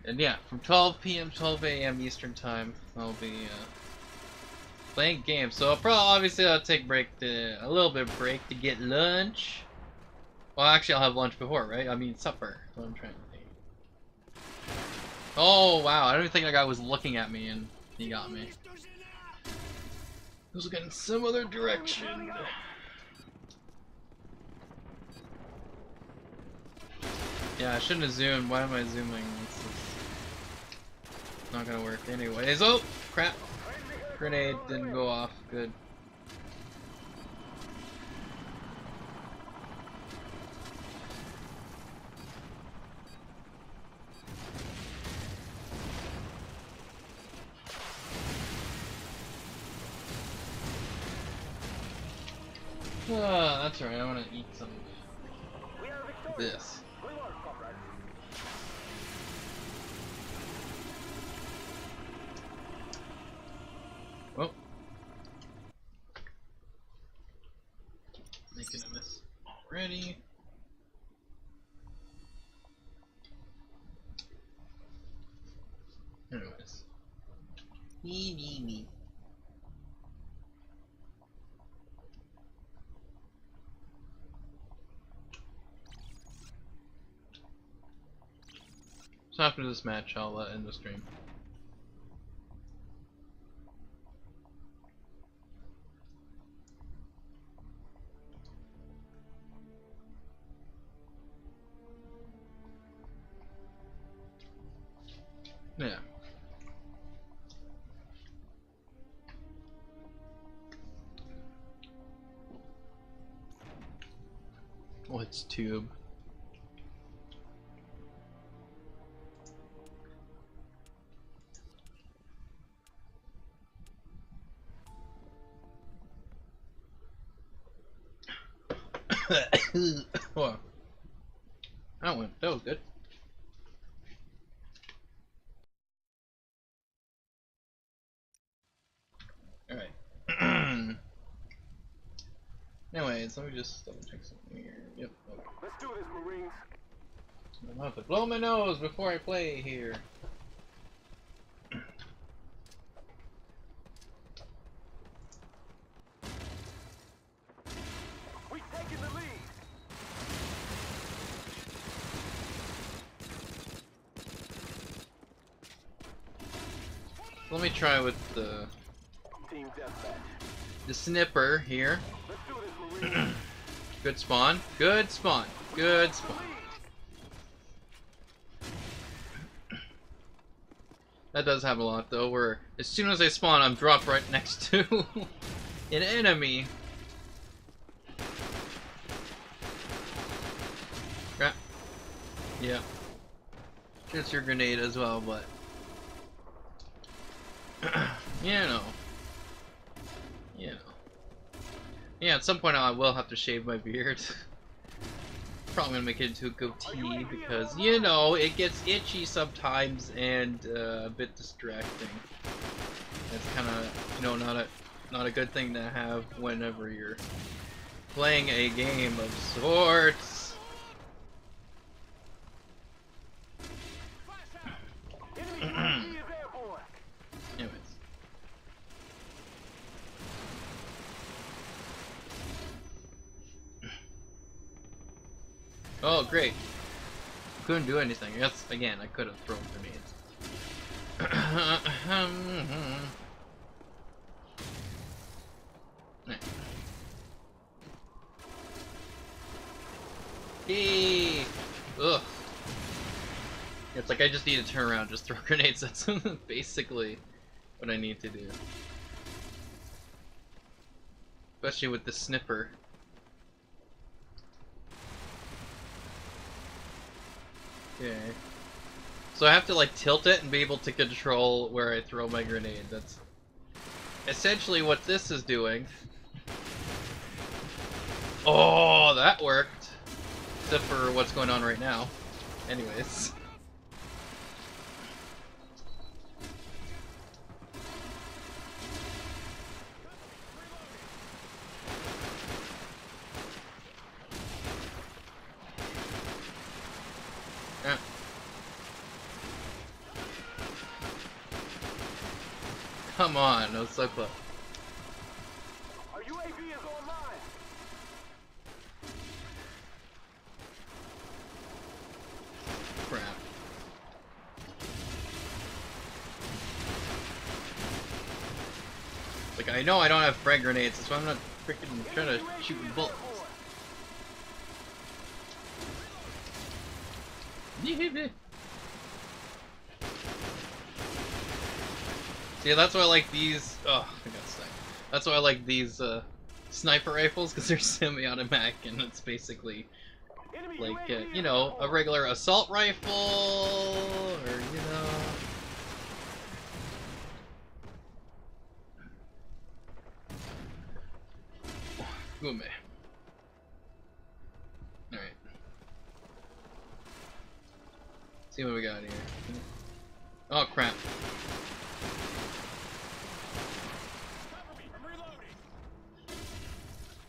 And yeah, from 12 p.m. 12 a.m. Eastern time, I'll be playing games. So obviously I'll take a little bit of break to get lunch. Well, actually I'll have lunch before, right? I mean supper. That's what I'm trying to think. Oh wow, I don't even think that guy was looking at me and he got me. He was looking in some other direction. Yeah, I shouldn't have zoomed. Why am I zooming? It's not gonna work anyways. Oh, crap. Grenade didn't go off. Good. That's right. I want to eat some of this. Oh, making a miss already. Anyways, me. So after this match, I'll end the stream. Yeah. What's tube? Whoa. That was good. Alright. Anyways, let me just double check something here. Yep. Okay. Let's do this, Marines. I'm about to blow my nose before I play here. We've taken the lead. Let me try with the Team deathmatch. snipper here. Let's do this, Marines. Good spawn. Good spawn. Good spawn. That does have a lot though, where as soon as I spawn, I'm dropped right next to an enemy. Yeah. Just your grenade as well, but you know. Yeah, at some point I will have to shave my beard. Probably gonna make it into a goatee because, you know, it gets itchy sometimes and a bit distracting. That's kind of, you know, not a good thing to have whenever you're playing a game of sorts. Anyways. Oh, great. Couldn't do anything. Yes, again, I could have thrown grenades. Hey! Ugh. It's like I just need to turn around, just throw grenades. That's basically what I need to do. Especially with the snipper. Okay. So I have to like tilt it and be able to control where I throw my grenade. That's essentially what this is doing. Oh, that worked. Except for what's going on right now. Anyways. Come on, that was so close. Our UAV is online. Crap. Like, I know I don't have frag grenades, so I'm not freaking trying to shoot bullets. See, that's why I like these. Oh, I got stuck. That's why I like these sniper rifles, because they're semi-automatic, and it's basically like you know, a regular assault rifle, or you know. Ooh, man. See what we got here. Oh crap.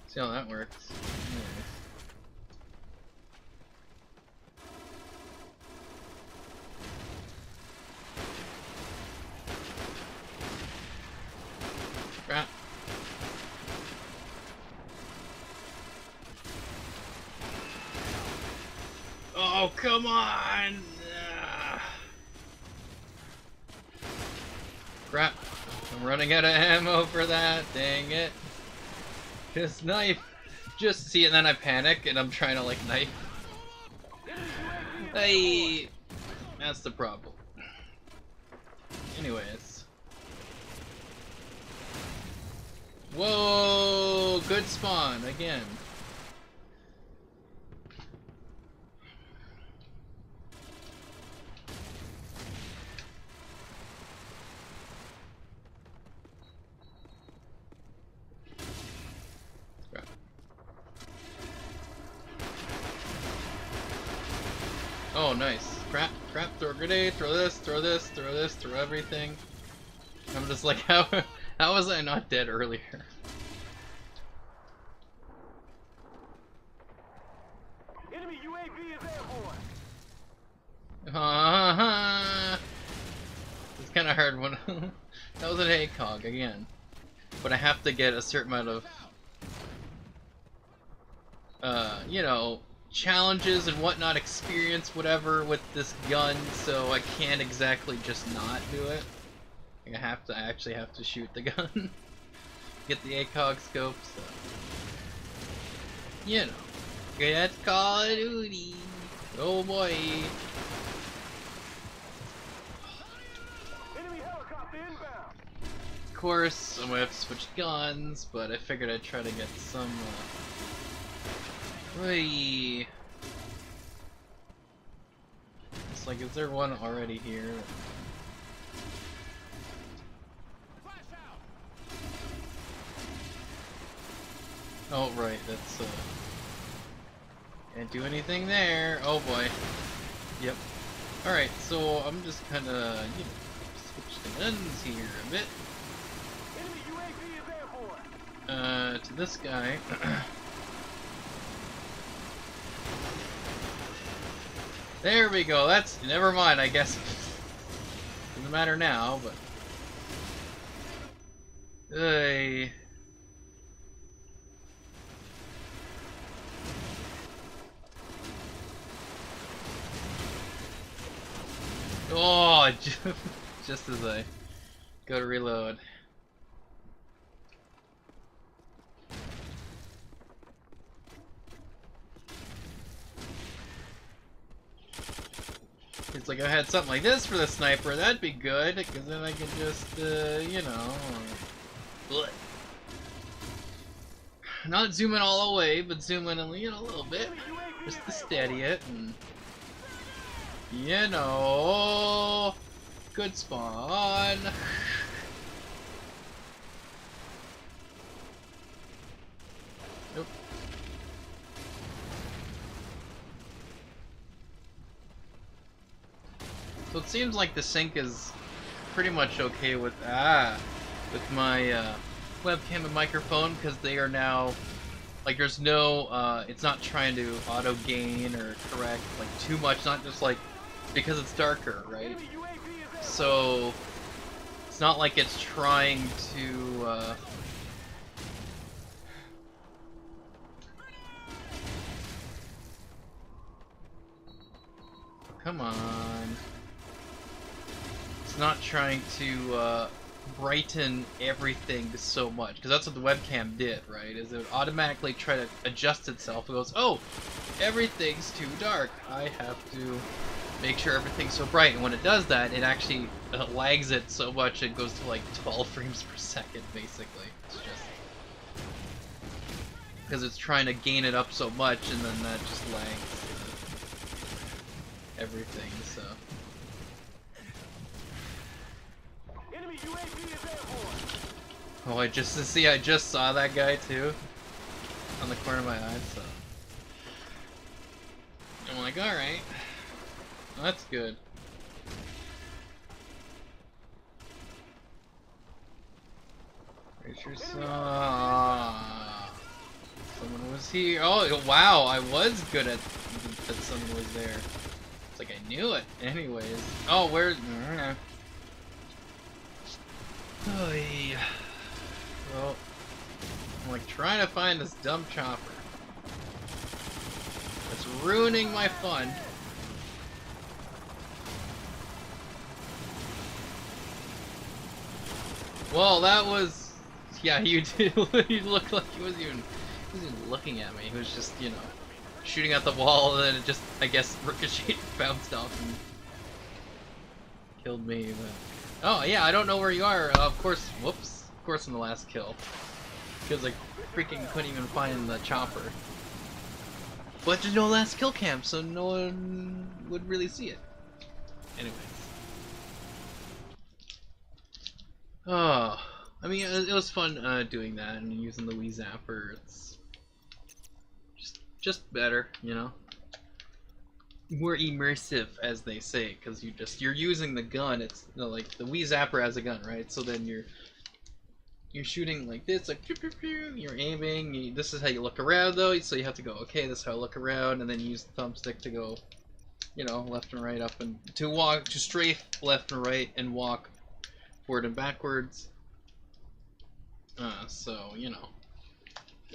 See how that works. Anyways. Crap. Oh, come on! Crap. I'm running out of ammo for that. Dang it. Just knife. Just see, and then I panic and I'm trying to like knife. Hey! That's the problem. Anyways. Whoa! Good spawn again. Oh, nice. Crap, crap, throw a grenade, throw this, throw this, throw this, throw everything. I'm just like, how was I not dead earlier? Enemy UAV is airborne. It's kind of hard when that was an ACOG again, but I have to get a certain amount of, you know, challenges and whatnot, experience, whatever, with this gun, so I can't exactly just not do it. I actually have to shoot the gun. Get the ACOG scope, so. You know. That's Call of Duty. Oh boy. Enemy helicopter inbound. Of course, I'm gonna have to switch guns, but I figured I'd try to get some, Whee! It's like, is there one already here? Oh, right, that's, can't do anything there. Oh boy. Yep. Alright, so I'm just kinda, you know, switch the guns here a bit. Enemy UAV is airborne. To this guy. There we go, that's, never mind, I guess. Doesn't matter now, but. Hey. Oh, just as I go to reload. It's like, if I had something like this for the sniper, that'd be good, because then I can just, you know, bleh. Not zoom in all the way, but zoom in, you know, a little bit, just to steady it, and, you know, good spawn. Nope. So it seems like the sync is pretty much okay with my webcam and microphone, because they are now, like, there's no it's not trying to auto gain or correct like too much, not just like because it's darker, right? So it's not like it's trying to come on. It's not trying to brighten everything so much, because that's what the webcam did, right? Is it would automatically try to adjust itself. It goes, oh, everything's too dark. I have to make sure everything's so bright. And when it does that, it actually lags it so much it goes to like 12 frames per second, basically. It's just because it's trying to gain it up so much, and then that just lags everything. So. Oh, I just saw that guy too, on the corner of my eye, so I'm like, alright. That's good. Pretty sure someone was here. Oh wow, I was good at that. Someone was there. It's like I knew it. Anyways. Oh, where's? Oh yeah. Well, I'm like trying to find this dumb chopper. It's ruining my fun. Well, that was, yeah. You did. You looked like he wasn't even looking at me. He was just, you know, shooting at the wall, and then it just, I guess, ricocheted, bounced off, and killed me. But... oh yeah, I don't know where you are. Of course, whoops. Of course, in the last kill, because I freaking couldn't even find the chopper. But there's no last kill cam, so no one would really see it. Anyways. Oh, I mean, it was fun doing that and using the Wii Zapper. It's just better, you know. More immersive, as they say, because you're using the gun. It's, you know, like the Wii Zapper has a gun, right? So then you're shooting like this, like pew, pew, pew, you're aiming. This is how you look around, though. So you have to go, okay, this is how I look around, and then you use the thumbstick to go, you know, left and right, up and to strafe left and right, and walk forward and backwards. So you know,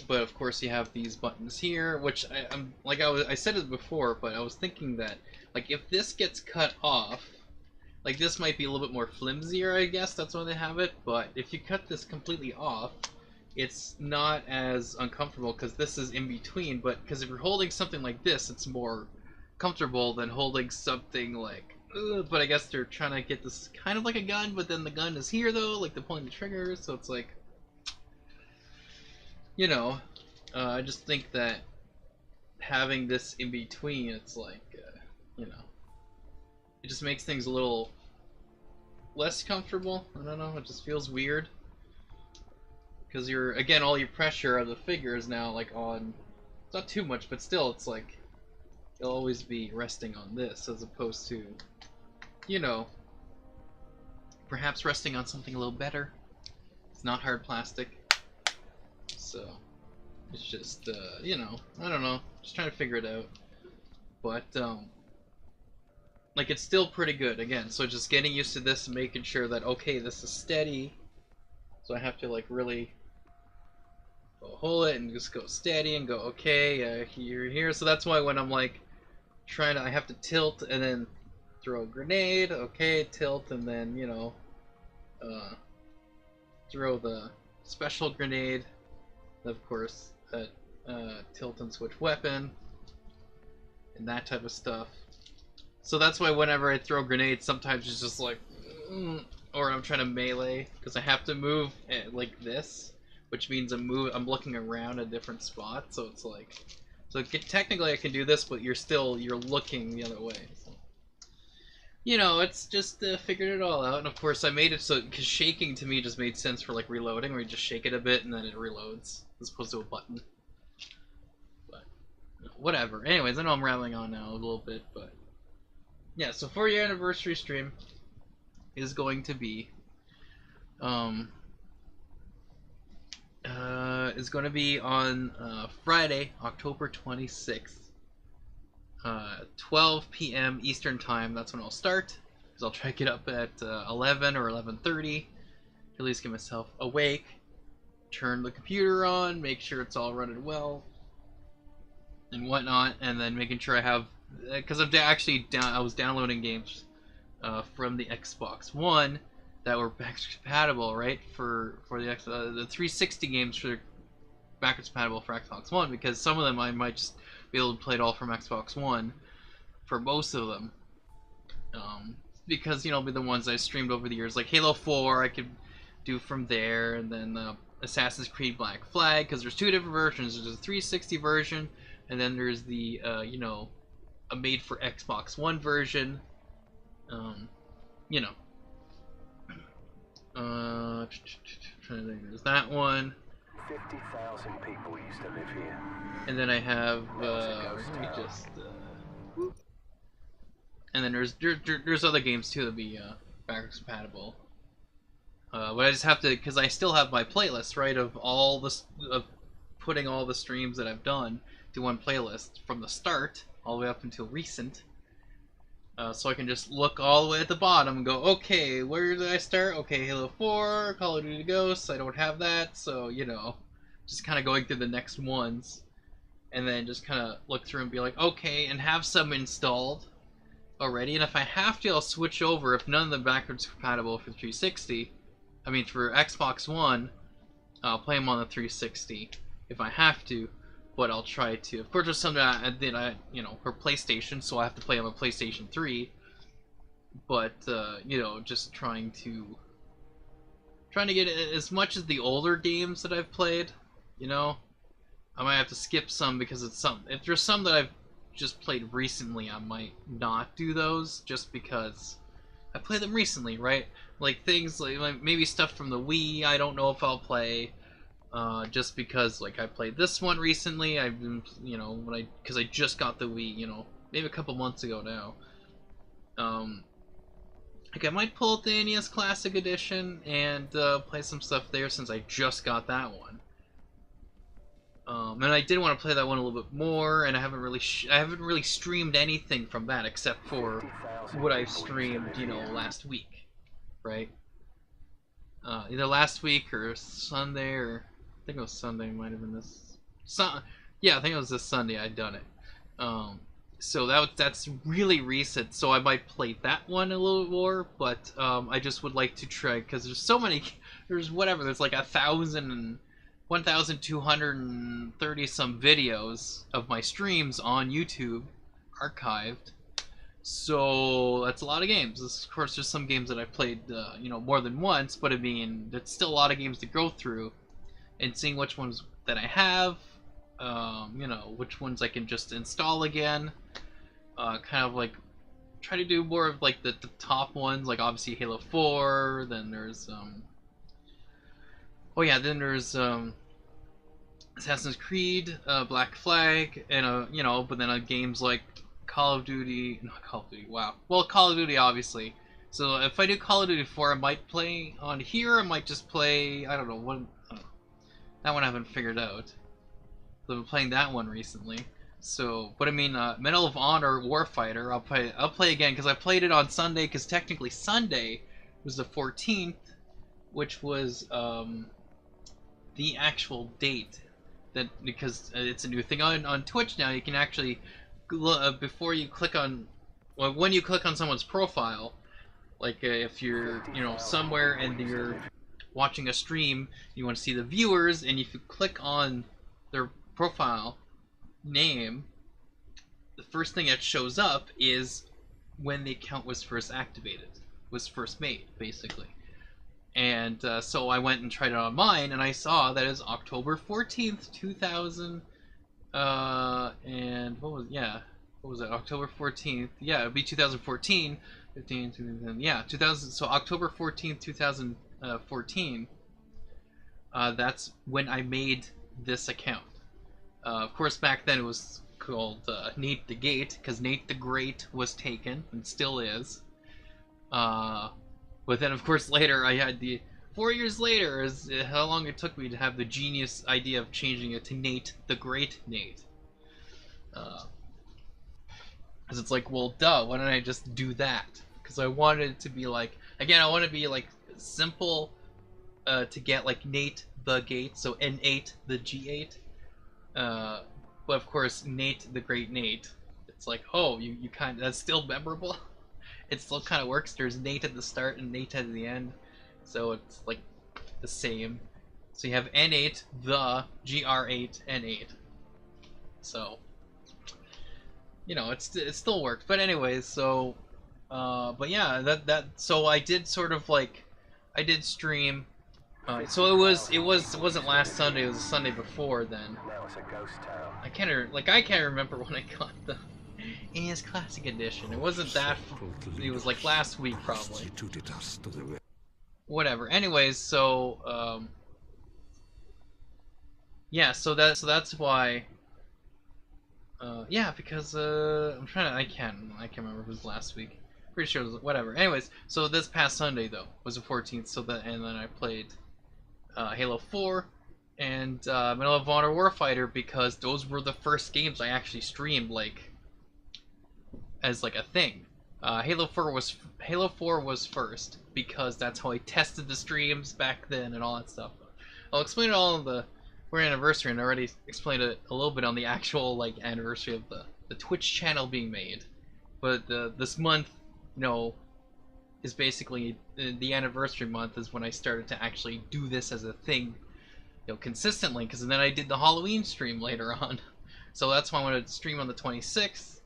but of course you have these buttons here, which I'm like I said it before, but I was thinking that like if this gets cut off, like this might be a little bit more flimsier, I guess that's why they have it. But if you cut this completely off, it's not as uncomfortable because this is in between. But because if you're holding something like this, it's more comfortable than holding something like. But I guess they're trying to get this kind of like a gun, but then the gun is here though, like they're pulling the trigger, so it's like, you know, I just think that having this in between, it's like, you know, it just makes things a little less comfortable. I don't know, it just feels weird. Because again, all your pressure of the figure is now like on, it's not too much, but still it's like, you'll always be resting on this as opposed to, you know, perhaps resting on something a little better. It's not hard plastic. So, it's just, you know, I don't know, just trying to figure it out. But, like, it's still pretty good, again, so just getting used to this and making sure that, okay, this is steady, so I have to, like, really hold it and just go steady and go, okay, here, so that's why when I'm, like, I have to tilt and then throw a grenade, okay, tilt, and then, you know, throw the special grenade, of course, tilt and switch weapon, and that type of stuff. So that's why whenever I throw grenades, sometimes it's just like, or I'm trying to melee, because I have to move like this, which means I'm looking around a different spot, so it's like, technically I can do this, but you're looking the other way. So. You know, it's just figured it all out, and of course I made it so, because shaking to me just made sense for like reloading, where you just shake it a bit and then it reloads, as opposed to a button. But, whatever. Anyways, I know I'm rambling on now a little bit, but yeah, so for your anniversary stream is going to be, is going to be on Friday, October 26th. 12 p.m. Eastern time, that's when I'll start. So I'll try to get up at 11 or 11:30, at least get myself awake, turn the computer on, make sure it's all running well, and whatnot, and then making sure I have, because I was downloading games from the Xbox One that were backwards compatible, right, for the 360 games for backwards compatible for Xbox One, because some of them I might just be able to play it all from Xbox One for most of them, because, you know, the ones I streamed over the years, like Halo 4 I could do from there, and then Assassin's Creed Black Flag, because there's two different versions. There's a 360 version, and then there's the you know, a made for Xbox One version. You know, trying to think, there's that one. 50,000 people used to live here. And then I have, let me just, And then there's other games too that be backwards compatible. But I just have to, because I still have my playlist, right, of all this, of putting all the streams that I've done to one playlist from the start all the way up until recent. So I can just look all the way at the bottom and go, okay, where did I start? Okay, Halo 4, Call of Duty Ghosts, I don't have that, so, you know, just kind of going through the next ones, and then just kind of look through and be like, okay, and have some installed already, and if I have to, I'll switch over. If none of them backwards compatible for 360, I mean for Xbox One, I'll play them on the 360 if I have to, but I'll try to. Of course, there's some that I did, you know, for PlayStation, so I have to play on a PlayStation 3. But you know, just trying to get as much as the older games that I've played. You know, I might have to skip some because it's some. If there's some that I've just played recently, I might not do those just because I played them recently, right? Like things like maybe stuff from the Wii. I don't know if I'll play. Just because, like, I played this one recently. I've been, you know, because I just got the Wii, you know, maybe a couple months ago now. Like I might pull out the NES Classic Edition and play some stuff there since I just got that one. And I did want to play that one a little bit more, and I haven't really streamed anything from that except for what I streamed, you know, last week, right? Either last week or Sunday or. I think it was Sunday, might have been this. Yeah, I think it was this Sunday I'd done it. So that's really recent. So I might play that one a little more, but I just would like to try because there's so many. There's whatever. There's like 1,230 some videos of my streams on YouTube, archived. So that's a lot of games. Of course, there's some games that I've played, you know, more than once, but I mean, it's still a lot of games to go through. And seeing which ones that I have, you know, which ones I can just install again. Kind of like try to do more of like the top ones, like obviously Halo 4. Then there's oh yeah, then there's Assassin's Creed, Black Flag, and you know, but then games like Call of Duty, not Call of Duty. Wow, well Call of Duty obviously. So if I do Call of Duty 4, I might play on here. I might just play, I don't know what. That one I haven't figured out. So I've been playing that one recently. So, but I mean, Medal of Honor Warfighter, I'll play again because I played it on Sunday. Because technically Sunday was the 14th, which was the actual date. That because it's a new thing on Twitch now. You can actually before you click on, well, when you click on someone's profile, like if you're somewhere and you're watching a stream, you want to see the viewers, and if you click on their profile name, the first thing that shows up is when the account was first activated, was first made, basically. And so I went and tried it on mine, and I saw that it's October 14th, 2000, and what was it, October 14th, yeah, it'd be 2014, 15, yeah, 2000, so October 14th, 2014, that's when I made this account. Of course, back then it was called Nate the Gate, because Nate the Great was taken, and still is. But then, of course, later I had 4 years later, is how long it took me to have the genius idea of changing it to Nate the Great Nate. Because it's like, well, duh, why don't I just do that? Because I wanted it to be like, again, I want to be like simple to get like Nate the Gate, so N8 the G8. But of course, Nate the Great Nate, it's like, oh, you kind of, that's still memorable. It still kind of works. There's Nate at the start and Nate at the end, so it's like the same. So you have N8 the GR8 N8. So it still works. But anyways, so but yeah, so I did sort of like, I did stream. So it wasn't last Sunday. It was the Sunday before then. Now it's a ghost town. I can't remember when I got the NES Classic Edition. It wasn't that. It was like last week probably. Whatever. Anyways, so yeah. So that's why. Yeah, because I'm trying to. I can't remember if it was last week. Pretty sure it was whatever. Anyways, so this past Sunday though was the 14th. So that and then I played Halo 4 and Medal of Honor Warfighter because those were the first games I actually streamed like as like a thing. Halo 4 was first because that's how I tested the streams back then and all that stuff. I'll explain it all on the we're anniversary, and I already explained it a little bit on the actual like anniversary of the Twitch channel being made. But this month, you know, is basically the anniversary month is when I started to actually do this as a thing, you know, consistently. Because then I did the Halloween stream later on, so that's why I wanted to stream on the 26th.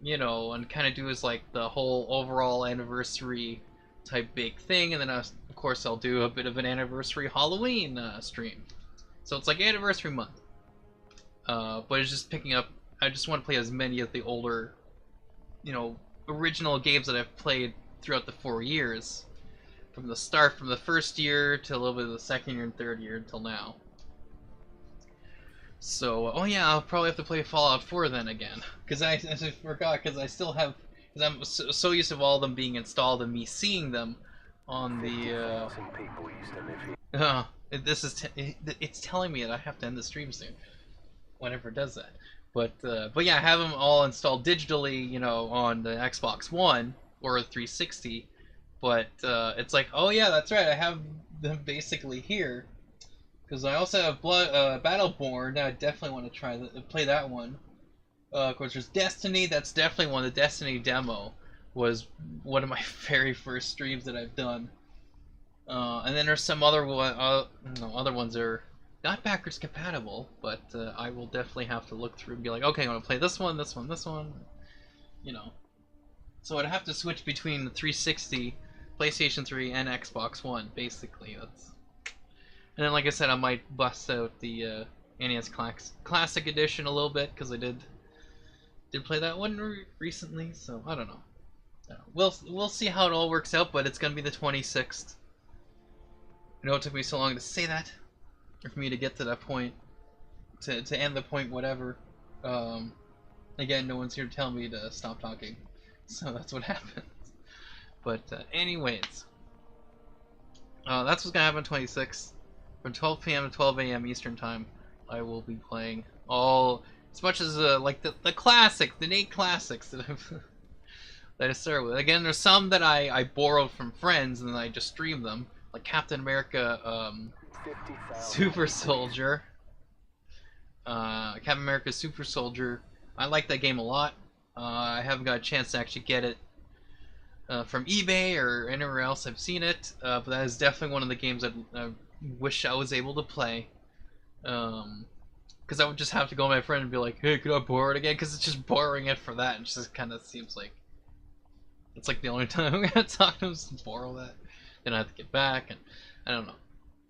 You know, and kind of do as like the whole overall anniversary type big thing, and then of course I'll do a bit of an anniversary Halloween stream. So it's like anniversary month. But it's just picking up. I just want to play as many of the older, you know, original games that I've played throughout the 4 years, from the start, from the first year to a little bit of the second year and third year until now. So, oh yeah, I'll probably have to play Fallout 4 then again, because I forgot, because I still have, because I'm so used to all of them being installed and me seeing them on the. People used to live here. This is it's telling me that I have to end the stream soon, whenever it does that. But yeah, I have them all installed digitally, you know, on the Xbox One or 360. But it's like, oh yeah, that's right, I have them basically here. Because I also have Battleborn. I definitely want to play that one. Of course, there's Destiny. That's definitely one. The Destiny demo was one of my very first streams that I've done. And then there's some other other ones that are not backwards compatible, but I will definitely have to look through and be like, okay, I want to play this one, this one, this one. You know. So I'd have to switch between the 360, PlayStation 3, and Xbox One. Basically, that's. And then, like I said, I might bust out the NES Classic Edition a little bit because I did play that one recently. So I don't know. We'll see how it all works out, but it's gonna be the 26th. I know it took me so long to say that, or for me to get to that point, to end the point, whatever. Again, no one's here to tell me to stop talking, so that's what happens. But anyways, that's what's gonna happen 26th. From 12 p.m. to 12 a.m. Eastern Time, I will be playing all, as much as like the classics, the 8 classics that I started with. Again, there's some that I borrowed from friends and then I just streamed them, like Captain America, Super Soldier, Captain America Super Soldier. I like that game a lot. I haven't got a chance to actually get it from eBay or anywhere else I've seen it, but that is definitely one of the games I wish I was able to play. Because I would just have to go to my friend and be like, hey, could I borrow it again? Because it's just borrowing it for that. It just kind of seems like it's like the only time I'm going to talk to him is to borrow that. Then I have to get back, and I don't know.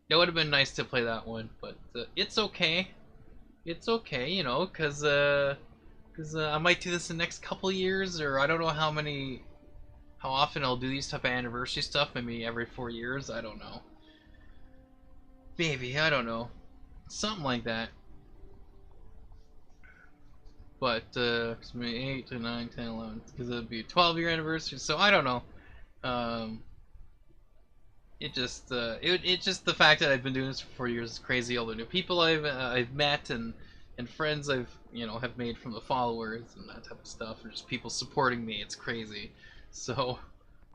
It would have been nice to play that one, but it's okay. It's okay, you know, because I might do this in the next couple years, or I don't know how often I'll do these type of anniversary stuff. Maybe every 4 years. I don't know. Maybe, I don't know. Something like that. But, 8 to 9, 10, 11, because it would be a 12-year anniversary, so I don't know. It just the fact that I've been doing this for 4 years is crazy. All the new people I've met and friends I've, you know, have made from the followers and that type of stuff, and just people supporting me, it's crazy. So,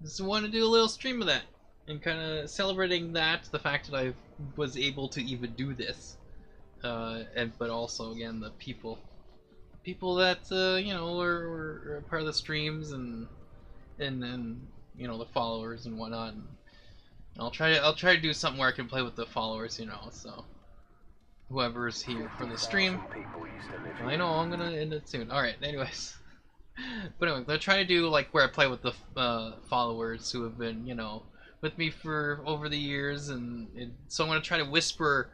just want to do a little stream of that. And kind of celebrating that, the fact that I was able to even do this, but also again the people that you know were part of the streams and you know the followers and whatnot. And I'll try to do something where I can play with the followers, you know. So whoever's here for the stream, I know I'm gonna end it soon. All right, anyways. But anyway, I'll try to do like where I play with the followers who have been, you know, with me for over the years, and so I'm gonna try to whisper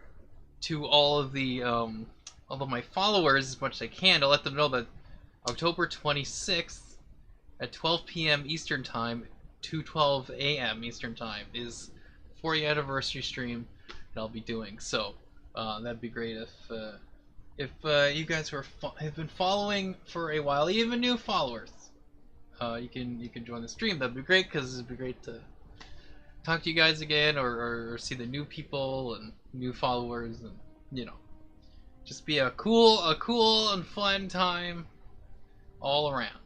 to all of my followers as much as I can to let them know that October 26th at 12 p.m. Eastern Time to 12 a.m. Eastern Time is 4th anniversary stream that I'll be doing. So that'd be great if if you guys have been following for a while, even new followers, you can join the stream. That'd be great because it'd be great to talk to you guys again, or see the new people and new followers, and you know, just be a cool and fun time all around.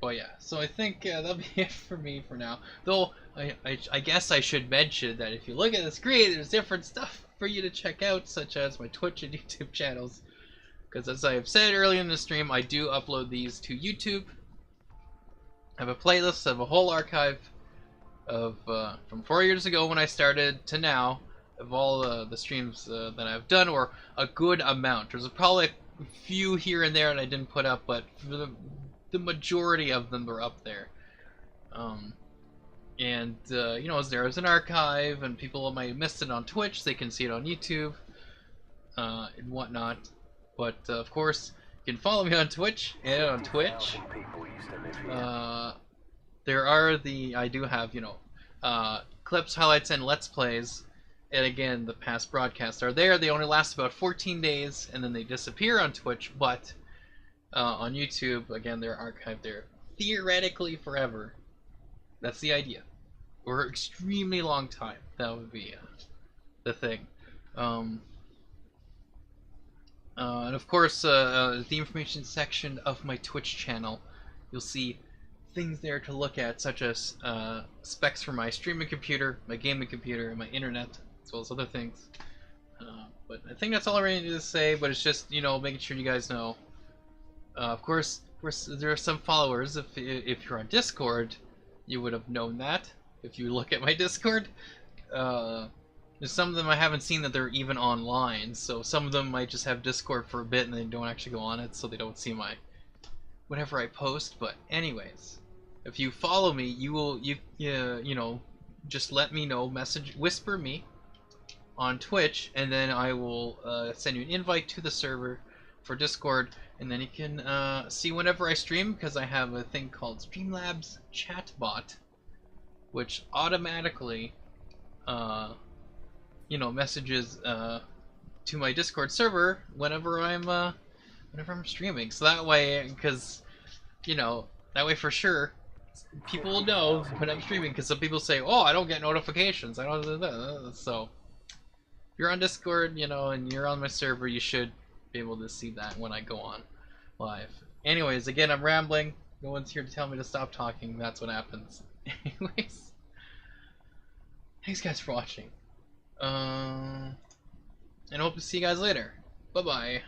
But yeah, so I think that'll be it for me for now. Though I guess I should mention that if you look at the screen, there's different stuff for you to check out, such as my Twitch and YouTube channels. Because as I have said earlier in the stream, I do upload these to YouTube. I have a playlist, I have a whole archive of from 4 years ago when I started to now, of all the streams that I've done, or a good amount. There's probably a few here and there that I didn't put up, but for the majority of them are up there. And you know, as there is an archive, and people might have missed it on Twitch, they can see it on YouTube and whatnot. But of course, you can follow me on Twitch and on Twitch. There are I do have, you know, clips, highlights, and let's plays. And again, the past broadcasts are there. They only last about 14 days, and then they disappear on Twitch. But on YouTube, again, they're archived there theoretically forever. That's the idea. Or extremely long time. That would be the thing. And of course, the information section of my Twitch channel, you'll see things there to look at, such as specs for my streaming computer, my gaming computer, and my internet, as well as other things. But I think that's all I really need to say, but it's just, you know, making sure you guys know. Of course, there are some followers. If you're on Discord, you would have known that. If you look at my Discord, there's some of them I haven't seen that they're even online. So some of them might just have Discord for a bit and they don't actually go on it, so they don't see my whatever I post. But anyways, if you follow me, you will you know, just let me know, whisper me on Twitch, and then I will send you an invite to the server for Discord, and then you can see whenever I stream, because I have a thing called Streamlabs Chatbot, which automatically you know, messages to my Discord server whenever I'm streaming. So that way, because you know, that way for sure people will know when I'm streaming, because some people say, oh, I don't get notifications, I don't. So if you're on Discord, you know, and you're on my server, you should be able to see that when I go on live. Anyways, again, I'm rambling. No one's here to tell me to stop talking. That's what happens. Anyways, thanks guys for watching. And I hope to see you guys later. Bye bye.